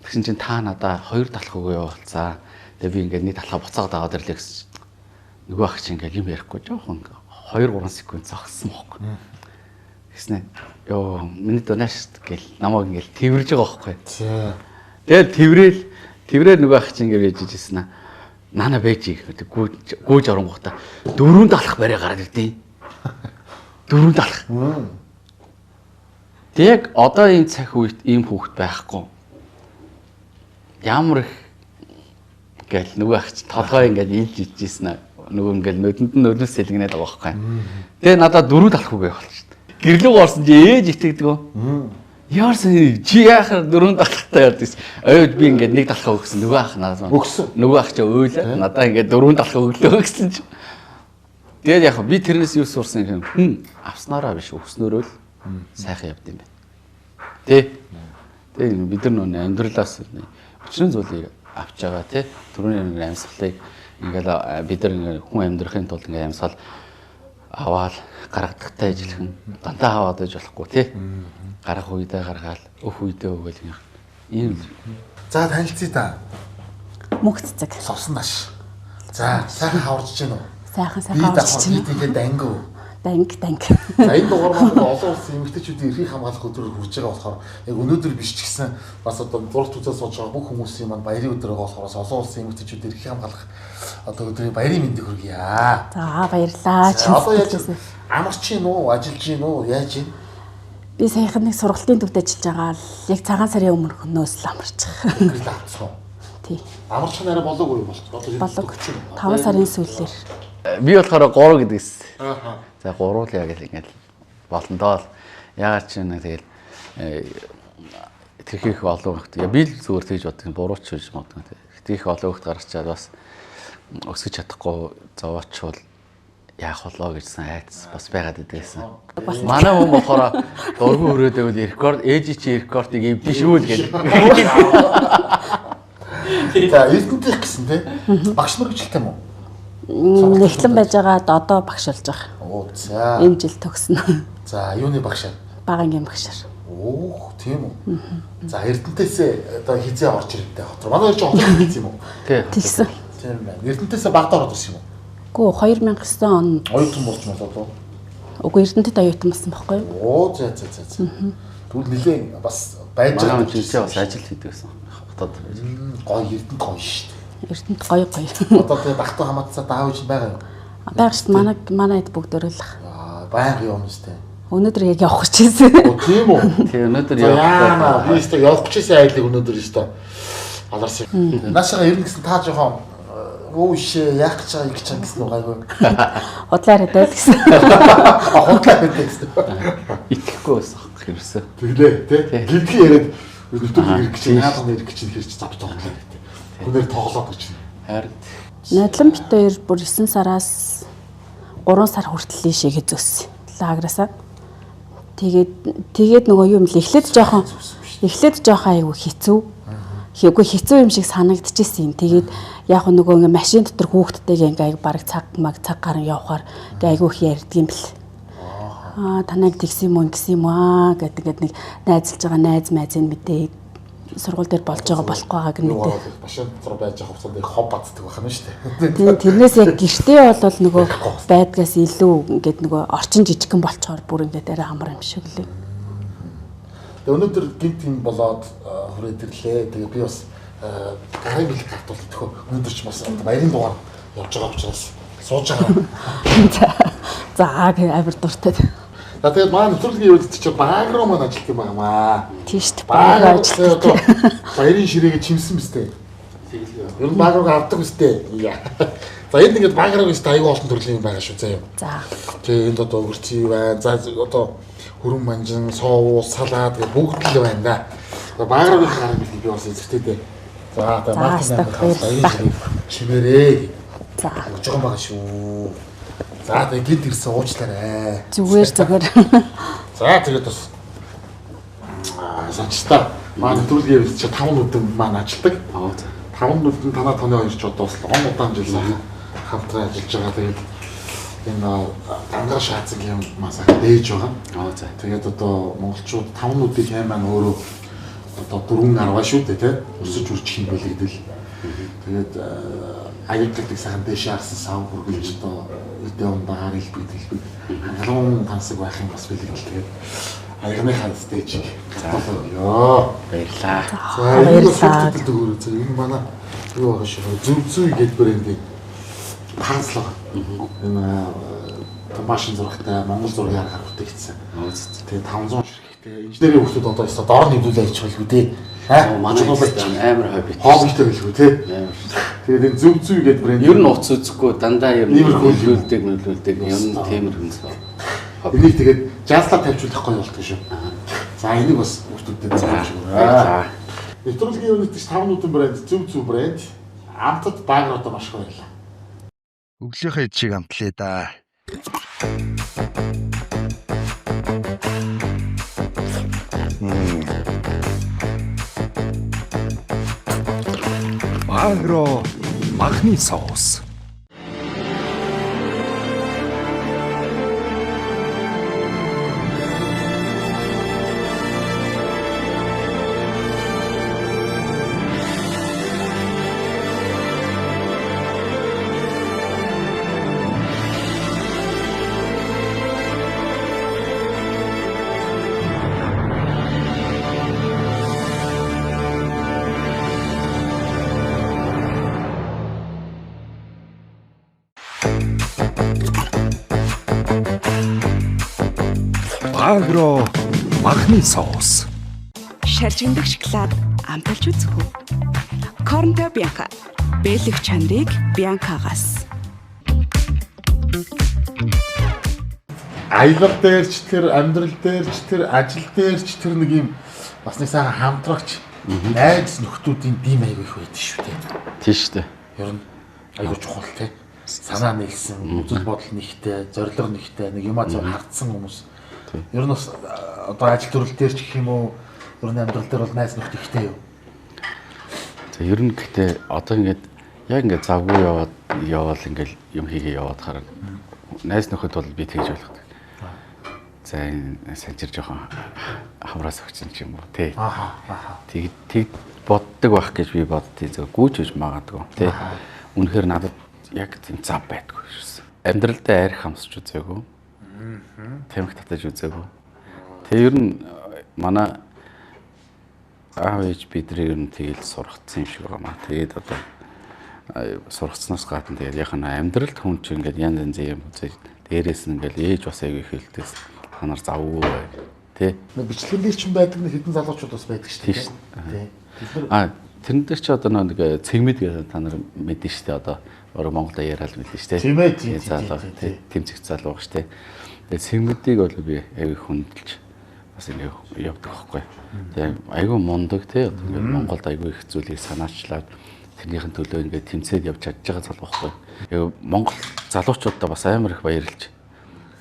C: Тэгсэн чинь та надаа хоёр талх өгөө явуулцаа. Тэгээ би ингээд нэг талхаа буцаагаад аваад ирлээ гэсэн. Нөгөө ах чинь ингээд юм ярихгүй жоохон 2-3 секунд зогссон байхгүй. Гэснэ ёо миний донаш гэл намайг ингээд тэрвэрж байгаа байхгүй. Тэгээд тэрврээр нөгөө ах чинь ингээд яж ижсэн аа. Нана бэж гүүж оронгуудаа 4 талх барай гараад ирдээ. 4 талх. Тэг одоо энэ цаг үед ийм хүүхэд байхгүй. Ямар их гэл нөгөө ах чинь толгой ингээд илж ижсэн аа. Нөгөө ингээд нүдэнд нь өлөөс сэлгэнээд байгаа байхгүй. Тэгээ надад 4 талх үгүй болчихсон. Гэрлүүг орсон чи ээж итгэдэг. Яарсан чи яхаар 4 талхтай ярьдээс. Өөд би ингээд нэг талхаа өгсөн. Нөгөө ах надад өгсөн. Нөгөө ах чи өөлөө. Надаа ингээд 4 талхаа өглөө гэсэн чи. Тэгээд яг би тэрнээс юу сурсан юм. Авснараа биш өгснөөрөө л сайхан явд юм байна. Тэ. Тэгээд бид нар нөө амьдралаас өчнөн зүйлийг авч байгаа тий. Түрүүний амьсгалыг ингээл бид нар ингээ хүн амьдрахын тулд ингээ амьсгал аваад гаргадагтай ажиллах дандаа аваад байж болохгүй тий. Гарах үедээ гаргаал, өөх үедээ өгөөл ийм.
A: За танилцъя та.
G: Мөнх цэцэг.
A: Совсон наш. За сайхан хаварч чинь үү?
G: Сайхан хаварч чинь.
A: Тэгээд дангив.
G: Данг.
A: За энэ дугаар маань олон улсын эмэгтэйчүүдийн эрхийг хамгаалах өдрөөр хүрж байгаа болохоор яг өнөөдөр биш ч гэсэн бас одоо зургт үзэл сууж байгаа бүх хүмүүсийн маань баярын өдөр байгаа болохоор олон улсын эмэгтэйчүүдийн эрхийг хамгаалах одоо өдрийн баярын мэндийг хүргье.
G: За баярлаа.
A: Одоо яаж амарч чинь уу, ажиллаж чинь уу, яаж чинь?
G: Би саяхан нэг сургалтын төвд ажиллаж байгаа л яг цагаан сарын өмнө хөнөөс л амарчих.
A: Тэгэл авцгаа.
G: Тий.
A: Амарч нараа болоогүй юу болчих.
G: Болог. 5 сарын сүүлээр.
C: Би болохоор 3 гэдэгс. За 3 л яг л ингээд болондоо л ягаад ч нэг тэгэл тэрхийх олон хөхт. Би л зүгээр тэгж боддог бурууч гэж боддог. Тэрхийх олон хөхт гарчаад бас өсгөж чадахгүй зовоочвол яах болоо гэжсэн айц бас байгаад идэгсэн. Манай хүн болохоор дургүй өрөөд байвал рекорд ээж чи рекордыг эвдэн шүү л гэл.
A: За эрдэнтэх гэсэн тий. Багш нар гэж хэлдэг юм уу?
G: Нэхлэн байж байгаад одоо багш болж байгаа.
A: Оо за.
G: Энэ жил төгснө.
A: За юуны багшаа?
G: Багангийн багшаар.
A: Оо тийм үү. За эрдэнтээсээ одоо хизээ орж ирдэ хот руу. Манай ч орж ирсэн юм уу?
G: Тэгсэн.
A: Тийм байна. Эрдэнтээсээ багтаа орж ирсэн юм уу?
G: Гүү 2009 он.
A: Оюутан болж болоо.
G: Үгүй эрдэнэтэд оюутан болсон байхгүй юу?
A: Оо за. Тэгвэл нилээн бас байж байгаа
C: юм чинь бас ажил хийдэг гэсэн. Хотод.
A: Гоё эрдэнэт гоё шүү дээ.
G: Эрдэнэт гоё.
A: Одоо тэгээ багтаа хамаатсаа даав ич байгаа юу?
G: Байгаа шүү дээ. Манайд бүгд өрөөлөх.
A: Баян юм шүү дээ.
G: Өнөөдөр яг явах гэж байсан.
A: Оо тийм үү?
C: Тэгээ өнөөдөр
A: явах. Би өөртөө явах гэжсэн айдлыг өнөөдөр өөртөө аларсан. Наашаа ирнэ гэсэн та жоохон өөш яах гэж байгаа гэж гэсэн үг гайгүй.
G: Худлаар хэдэл гэсэн.
A: Худлаар хэдэл гэсэн.
C: итгэхгүй байсан хэрсэн.
A: Тэглээ тий. Гинтгий яриад өдөртөө ирэх гэж наадах ирэх гэж хэрч завж тоглоо гэдэг. Хүнээр тоглоод гэж.
C: Харин
G: Найдлан бит хоёр бүр 9 сараас 3 сар хүртэл ийшээ зөссөн. Лаграасаа. Тэгээд нөгөө юм л эхлээд жоохон айгүй хэцүү. Хийгүй хэцүү юм шиг санагдчихсэн юм. Тэгээд яг нөгөө ингээ машин дотор хүүхдтэйгээ ингээ бараг цаг гарan явахаар айгүй их ярьдаг юм бэл. Танайг тэгсэн юм уу гэсэн юм аа гэдэг нэг найзалж байгаа найз майзын мэдээ сургууль дээр болж байгаа болохгүй байгааг нь мэдээ.
A: Машин дотор байж байгаа хугацаанд хов бацдаг байх нь шүү дээ.
G: Тэрнээс яг гэртээ бол нөгөө байдгаас илүү ингээд нөгөө орчин жижигхэн болцохоор бүр ингээд арай амар юм шиг лээ.
A: Тэгээ өнөөдөр гинт юм болоод хүрээд ирлээ. Тэгээ би бас гарын бэлэг гартуул төхөө өнөөдөр ч бас баярын дугаар явж байгаа учраас сууж байгаа.
G: За амар дуртай.
A: За тэгээд маань нэвтрүүлгийн үед чи баг руу маань ажиллах юм аа.
G: Тийш баг ажиллах.
A: Баярын ширээгээ чимсэн биз дээ. Ер нь баг руу авдаг биз дээ. За энд ингээд баг руу гэж аягүй олон төрлийн юм байгаа шүү заа юу.
G: За.
A: Тэгээ энд одоо өрчий байна. За одоо хөрөн манжин, соовуус, салаад гэх бүгд л байна да. Баг руугийн гараг би бас эзэгтэй дээ. За одоо Мартин
G: баярлалаа.
A: чимээрээ.
G: За.
A: Өгж байгаа юм байгаа шүү. За тэгээ гид ирсэн уучлаарай.
G: Зүгээр.
A: За тэгээд бас санчтаа маань нэвтрүүлгийн явц чи 5 өдөр маань ажилдаг. 5 өдөр танаа таны хоёр ч одоо бас он удаан жил хамтран ажиллаж байгаа. Тэгээд энэ дангар шаацсан юм масаа дээж байгаа. Тэгээд одоо монголчууд 5 өдрийн хайм маань өөрөө одоо 4-10 шүү дээ тий. Өсөж үржих юм байлэгдэл. Тэгээд аюултай сайхан дэше харсан сав бүргэлж одоо өдөө ундаа хэлбэг халуун тансаг байх юм бас бэлэгдэл. Тэгээд аягны ханс дээж. Ёо
C: Баярлаа.
G: Баярлалаа.
A: Энэ манай юу байгаа шүү. Зүв гэдэг брендийн танслага. Энэ машин зурагтай Монгол зургийн аргаар бүтээгдсэн. Тэгээ 500 ширхэгтэй инженерийн хүмүүс одоо ёстой доор нэмлүүлээ хийж байгаа л үү те.
C: Манай амар хобби.
A: Хоббитэй гэлгүй те. Тэгээд энэ зүв гэдэг брэнд
C: Ер нь уц үзэхгүй дандаа ер нь хөлүүлдэг юм тиймэрхүү.
A: энийг тэгээд жазлаа тавьчулах гоё болтго шүү. За энийг бас хүмүүстүүдэд зааж. Нэвтрүүлгийн үнэт 5 нүдэн брэнд зүв брэнд амтд багруудаа маш их баярлаа.
D: Өглөөхөө чиг амтлаа да. Агро махны соус. Агро махны соус.
F: Шаржигдах шоколад амталж үзэх үү? Корнто Бянка. Бэлэг чанарыг Бянкагаас.
A: Аялал дээрч тэр амьдрал дээрч тэр ажил дээрч тэр нэг юм бас нэг сайхан хамтрагч найз нөхдүүдийн дим аяг их байдаг шүү дээ.
C: Тийм шүү дээ.
A: Ер нь аягүй чухал тий. Санаа нэгсэн, үзэл бодол нэгтэй, зорилго нэгтэй, нэг юмаа зөв хардсан хүмүүс. Ер нь бас одоо ажил төрөл дээр ч гэх юм уу, ер нь амьдрал дээр бол найз нөхд ихтэй юу.
C: За ер нь гэхдээ одоо ингээд яг ингээд завгүй яваал ингээд юм хийгээ яваад хараа. Найз нөхөд бол би тэгж ойлгодог. За энэ санчир жоохон хамраас өгч юм уу тий. Тэг боддог байх гэж би боддгийг зөв гүйж үж магадгүй тий. Үнэхээр надад яг тийм зав байдгүй шээс. Амьдралдаа арх хамсч үзээгүй. Тэмх татаж үзээгүй. Тэг ер нь манай аав ээж бидний ер нь тэгэл сургацсан юм шиг байна. Тэгээд одоо сургацснаас гадна тэгээд яг нь амьдралд хүн чинь ингээд янз янзын юм үзээ. Дээрээс нь ингээд ээж бас аяг их хэлдээс та нар завгүй бай. Тэ.
A: Бичлэгэн дээр ч юм байдаг нэг хэдэн залуучууд бас байдаг шүү дээ.
C: Тий. Тэрэн дээр ч одоо нэг цэгмэд гэдэг та нар мэдэн шүү дээ. Одоо өөрөө Монголд яриад мэдэн шүү дээ.
A: Тийм ээ.
C: Залуу тий. Тэмцэх залуу баг шүү дээ. Тэгээд цэгмэдийг бол би аяг хүндэлж бас ингэ явдаг байхгүй. Тэгээ айгүй мундаг тий. Одоо ингээд Монголд айгүй их зүйлийг санаачлаад тэрнийхэн төлөө ингээд тэмцээд явж чадж байгаа залуу байхгүй. Тэгээ Монгол залуучуудаа бас амар их баярлж.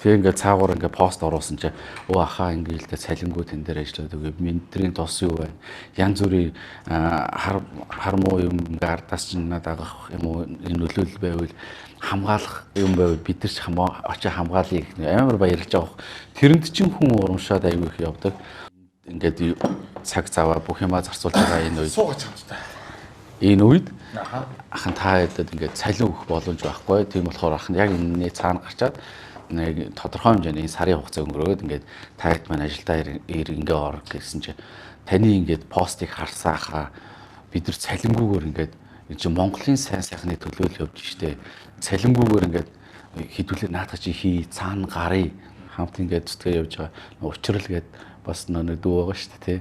C: Тэгээ ингээд цаагаар ингээд пост оруулсан чи өө ахаа ингээд л цалингуу тэн дээр ажиллаад үгүй менторийн тос юу байна. Янз бүрийн хар муу юм гардаас ч надад агах юм уу энэ нөлөөлөл байвал хамгаалах юм байвал бид нар ч очиж хамгаалъя гэх амар баярлж байгаа. Тэрэнд чинь хүн урамшаад аягүй их явдаг. Ингээд цаг цаваа бүх юмаа зарцуулж байгаа энэ үед
A: суугач хамттай.
C: Энэ үед ахын та хэдэд ингээд цалин өгөх боломж байхгүй. Тийм болохоор ахын яг энэний цаана гарчаад нэг тодорхой хэмжээний сарын хугацаа өнгөрөөд ингээд та хэд маань ажилдаа ингээ ор гэсэн чи таны ингээд постыг харсан хаа бид нар цалингүйгээр ингээд энэ чи Монголын сайн сайхны төлөөлөл явж штэ цалингүйгээр ингээд хідүүлээ наадах чи хий цаана гарыг хамт ингээд зүтгээ явж байгаа учрал гээд бас нэг дүү байгаа штэ тий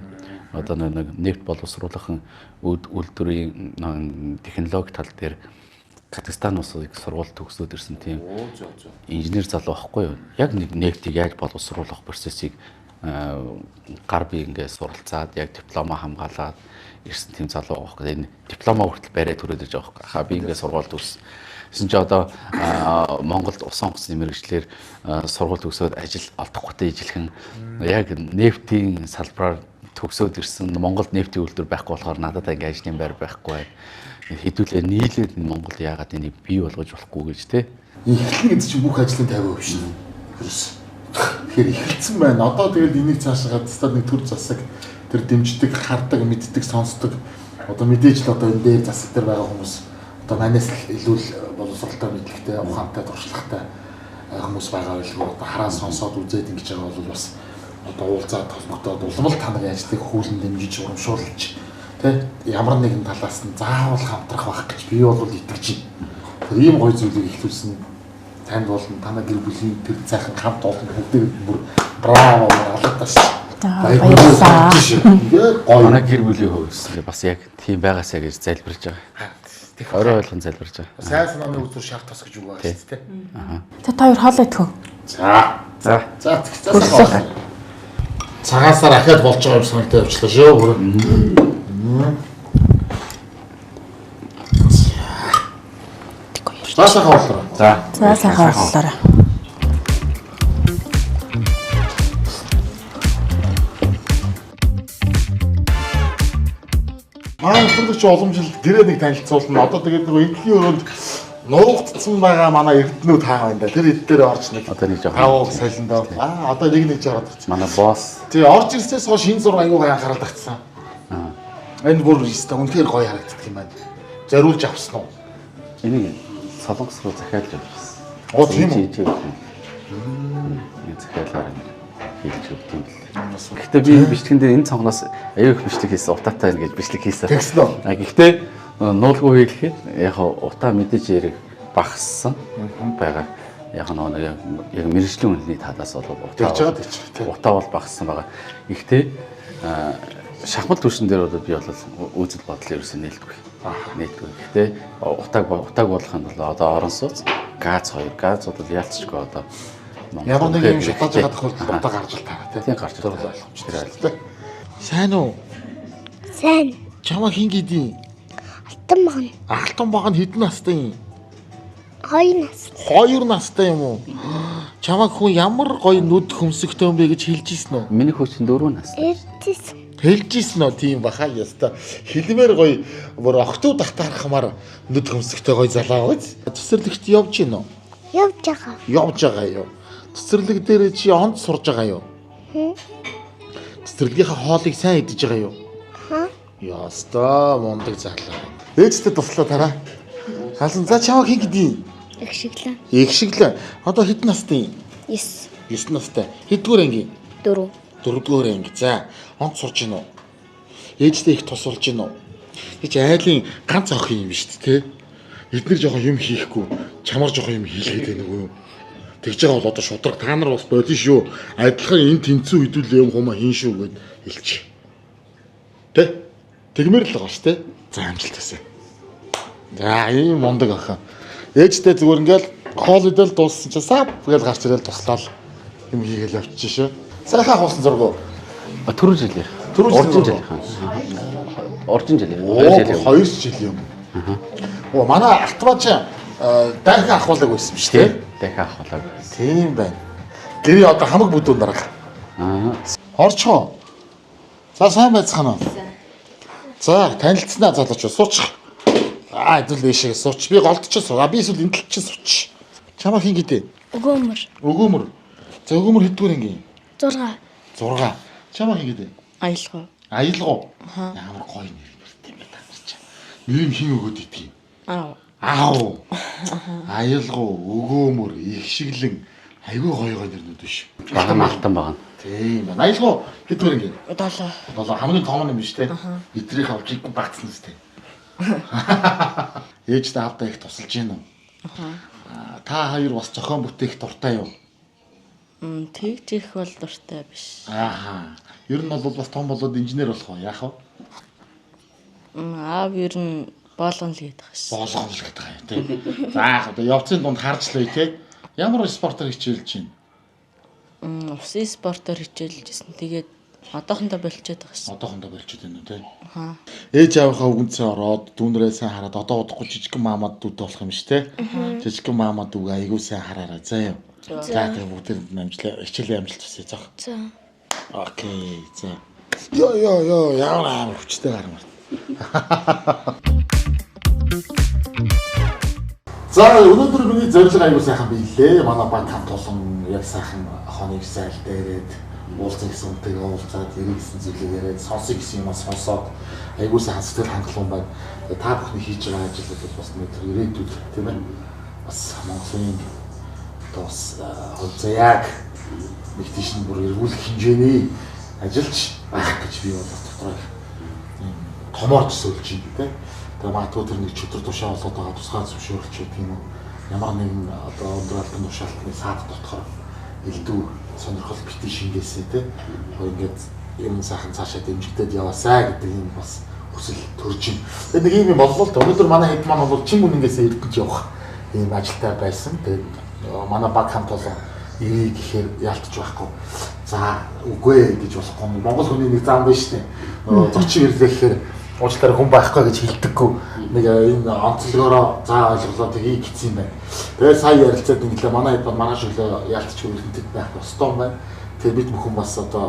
C: одоо нэг нефт боловсруулахын үйлдвэрийн технологи тал дээр Казахстан улсыг сургууль төгсөөд ирсэн тийм инженер залуу байхгүй юу? Яг нэг нефтийг яаж боловсруулах процессыг гар би ингээд суралцаад яг диплома хамгаалаад ирсэн тийм залуу байхгүй. Энэ диплома хүртэл бариад түрээд ирж байгаа байхгүй. Хаа би ингээд сургууль төгссөн. Гэсэн чи одоо Монголд усан онгоцны мэрэгчлэр сургууль төгсөөд ажил олдохгүйтэй ижилхэн яг нефтийн салбараар төгсөөд ирсэн Монголд нефтийн үйлдвэр байхгүй болохоор надад ингээд ажлын байр байхгүй. Хэдүүлээ нийлээд Монголд яагаад энийг бий болгож болохгүй гэж те.
A: Эхлэн гэдэг чинь бүх ажлын 50% шин. Тэгэхээр эхэлсэн байна. Одоо тэгэл энийг цаашаа гадстаад нэг төр засаг тэр дэмждэг, хардаг, мэддэг, сонсдог. Одоо мэдээж л одоо энэ дээр засаг дээр байгаа хүмүүс одоо манайс илүү боловсралтай мэдлэгтэй, ухаантай, туршлагатай хүмүүс байгаа байлгүй. Одоо хараа сонсоод үзээд ингэж байгаа бол бас одоо уулзаад холбогдоод улмал таныг ажлыг хүүлэн дэмжиж урамшуулж тэ ямар нэгэн талаас нь заавал хамтрах байх гэж би бол итгэж байна. Тэр ийм гоё зүйлийг ихлүүлсэн танд болон танай гэр бүлийн тэр цайхан хамт олон бүгдээ бүр браво алгадаас
G: баярлалаа.
C: Манай гэр бүлийн хөвс бас яг тийм байгаасаа гэж залбирж байгаа. Орой ойлгон залбирж байгаа.
A: Сайн санааны үзүр шарт тас гэж үг байна шүү дээ.
G: Тэ та хоёр хоол идэх үү?
A: За. Цагаасаар ахаад болж байгаа юм санагдаж явчлаа шүү. За сайхан боллоо.
G: За сайхан боллоо.
A: Түргч олон жил гэрээ нэг танилцуулна. Одоо тэгээд нэг эдлийн өрөөнд нуугдсан байгаа манай эрдэнүүд хаа байна да. Тэр эд дээр орж нэг
C: Одоо нэг жоохон
A: хаваа салиндаа. Одоо нэг жараад ирсэн.
C: манай босс
A: Тий орж ирсээс хойш энэ зураг аюугаа анхаарал татсан. Энэ бүр өстой үнэхээр гоё харагддаг юм байна. Зориулж авсан уу?
C: энийг солонгос руу захиалж явуулсан.
A: Оо тийм үү?
C: Энэ захиалаар хийж өгдөг юм бэл. Гэхдээ би бичлэгэн дээр энэ цонхноос аюу их бичлэг хийсэн, утаатай ингэж бичлэг хийсэн.
A: Тэгсэн үү?
C: Гэхдээ нуулгүй хэлэхэд яг утаа мэдээж яриг багассан байгаа. Яг яг мэрэгжлийн үнэлний талаас бол утаа бол багассан байгаа. Гэхдээ шахмал түвшин дээр бол би бол үзэл бодол ерөөсөө нээлтгүй. Гэхдээ утааг болгохын тулд одоо орон сууц газ 2 газ бол яалтчгүй одоо
A: ямар нэг юм шатааж байгаа тохиолдолд утаа гарч ил таараа
C: тийм гарч
A: тэр бол ойлгомжтой. Сайн уу?
H: Сайн.
A: Чамаа хин гэдий?
H: Алтан багна.
A: Алтан баг нь хэдэн настай юм?
H: 2 нас.
A: 2 настай юм уу? Чамаа хүн ямар гоё нүд хөмсөгтэй юм бэ гэж хэлж ийсэн үү?
C: миний хөөцөн 4 нас.
H: Эрдэс.
A: Хэлж ийсэн үү тийм баха яста. Хэлмээр гоё бүр октод татаархмаар нүд хөмсөгтэй гоё залаа биз? Цэцэрлэгт явж гин үү?
H: Явж байгаа.
A: Явж байгаа юу? Цэцэрлэг дээр чи онд сурж байгаа юу? Цэцэрлэгийнхаа хоолыг сайн идэж байгаа юу? Яста мундаг залаа. Ээжтэй туслаа тараа. Халан за чамаа хин гэдий?
H: Их шиглэн.
A: Их шиглэн. Одоо хэдэн настай юм?
H: 9.
A: 9 настай. Хэдгээр анги?
H: 4.
A: 4-р анги. За, онц сурж гин үү? Ээжтэй их тусалж гин үү? Эч айлын ганц охин юм биш үү, те? Эднэр жоохон юм хийхгүй, чамар жоохон юм хийлгээд байна уу? Тэгж байгаа бол одоо шудраг та нар бас бодно шүү. Адилхан энэ тэнцүү хөдөлөө юм хумаа хийн шүү гэд хэлчих. Тэ? Тэгмэр л байгаа ш, тэ? За амжилтаасаа. За, ийм мундаг охин. Ээжтэй зүгээр ингээл хоол идэл дууссан чи сап гэж гарч ирэл туслал юм хийгээл явчих шүү. Сайхан хуусан зургуу.
C: Түрүү жил. Орчин жил.
A: 2 жил юм. Оо манай Алтбаач дахин ахуулаг байсан шүү дээ.
C: Дахин ахуулаг.
A: Тийм байна. Гэрээ одоо хамаг бүдүүн дарга. Орчоо. За сайн байцгаана уу? За танилцсанаа залууч сууч. Хэдүүл дэшээ сууч. Би голдчихсон. Би эсвэл энэ талд чинь сууч. Чамаа хин гэдэг?
H: Өгөөмөр.
A: Өгөөмөр. За өгөөмөр хэдгээр анги?
H: 6.
A: 6. Чамаа хин гэдэг?
G: Аялгаа.
A: Аялгуу. Ямар гоё нэр нэртэй юм бэ та нар чинь. Нэр нь хин өгөөд идэх юм? Аав. Аялгуу, өгөөмөр, их шиглэн айгүй гоё нэрнүүд биш.
C: Баган алтан баган.
A: Тийм байна. Аялгуу хэдгээр анги?
H: 7.
A: 7 хамгийн том юм биш те. Эдрийг авч игэн багцсан үстэй. Ээжтэй авдаа их тусалж гин үү? Та хоёр бас зохион бүтээх дуртай юу?
G: Тэгж их бол дуртай биш.
A: Ер нь бол бас том болоод инженер болох уу? Яах вэ?
G: Аав ер нь болгоно л гэдэг шээ.
A: Болгоно л гэдэг юм тийм. За одоо явцын дунд харж лээ те. Ямар спортоор хичээлж байна?
I: Усын спортоор хичээлжсэн. Тэгээд одоохондоо болчиход байгаа шээ.
A: Одоохондоо болчиход байна уу те?
I: Аа.
A: Ээж аавынхаа үгэнцээ ороод дүүнрээ сайн хараад одоо удахгүй жижигхэн маамад дүүд болох юм шүү те. Жижигхэн маамад үг айгуу сайн хараарай заа юу. За тэгээ бүгд амжилт хичээлийн амжилт хүсье заа.
H: За.
A: Окей. За. Йоо ямар хүчтэй гармаар. За өнөөдөр миний зорилго аягүй сайхан биелээ. Манай банк хамт олон яг сайхан хоног сайл дээрээд уулзсан гэсэн үнтэйгээ уулзаад ярих гэсэн зүйлээ яриад сонсох гэсэн юм сонсоод аягүй сайхан сэтгэл хангалуун байна. Та бүхний хийж байгаа ажил бол бас нэг ирээдүйд тийм ээ. Бас Монголын бас яг нэг тийш нь бүр эргүүлэх хэмжээний ажилч байх гэж би бол дотроо томорч сөлж байна тийм. Тэгээ магадгүй тэр нэг чөтөр тушаа болоод байгаа тусгай зөвшөөрөлч гэдэг юм уу. Ямар нэгэн одоо өндөр албан тушаалтны саад дотор элдв сонирхол бити шингээсэй те. Ингээд юм сайхан цаашаа дэмжигдээд яваасаа гэдэг юм бас хүсэл төрж байна. Тэгээ нэг юм боллоо л өнөөдөр манай хэд маань бол чин үнэнгээс эрдэж явах ийм ажилтай байсан. Тэгээд манай баг хамт олон ирээ гэхээр яалтч байхгүй. За үгүй гэж болохгүй. Монгол хүний нэг зам байна шүү дээ. Зочин ирлээ гэхээр уучлаарай хүн байхгүй гэж хэлдэггүй. Нэг энэ онцлогоороо заа ойлголоо тгий гэсэн юм байна. Тэгээд сая ярилцаад инглээ манай хэд манай шүлээ яалтч үйлдэлтэд байх ёстой юм байна. Тэгээд бид бүхэн бас одоо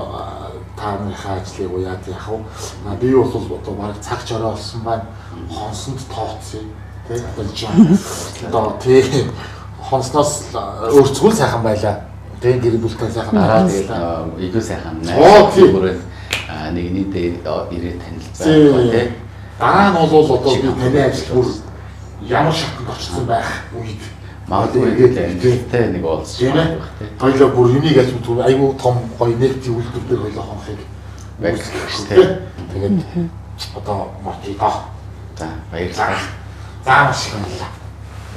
A: та нарынхаа ажлыг уяад яах вэ? Би бол одоо бараг цаг чороо болсон байна. Хонсонд тооцъё. Тэгээд одоо тийм хонсноос өөрцгөл сайхан байлаа. Тэгээд гэр бүлтэй сайхан
C: байгаа. Игүү сайхан. Бүрээ нэгний дээр ирээд танилцсан тийм.
A: Дараа нь бол одоо би таны ажил бүр ямар шатнд очсон байх үед
C: магадгүй ингээд нэг уулзсан байх тийм.
A: Хоёлоо бүр юунийг ажил түр айгүй том гоё нээлтийн үйлдвэр дээр хоёлоо хонхыг
C: байгуулсан тийм.
A: Тэгээд одоо мартаа.
C: За баярлалаа.
A: За маш их баярлалаа.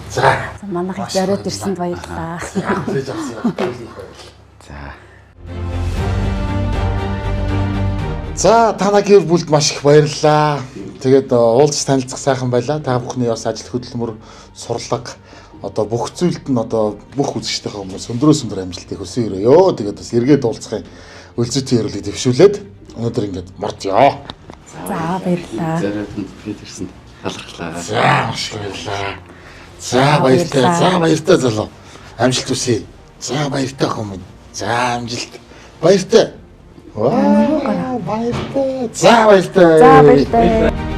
A: За
G: манайхыг зориод ирсэнд баярлалаа.
C: За.
A: За танаа гэр бүлд маш их баярлалаа. Тэгээд уулзч танилцах сайхан байлаа. Та бүхний бас ажил хөдөлмөр, сурлага одоо бүх зүйлд нь одоо бүх үзэгчдийнхээ өмнөөс өндрөөс амжилтыг хүсэн өрөөё. Тэгээд бас эргээд уулзахын өлзөтийн ярилцлагыг дэвшүүлээд өнөөдөр ингээд мордё.
G: За баярлалаа.
C: Зориод бид ирсэнд талархлаа.
A: За маш их баярлалаа. За баярлалаа. За баяртай залуу. Амжилт хүсье. За баяртай хүмүүс. За амжилт. Баяртай. Ваа баяртай. За баяртай.
G: За баяртай.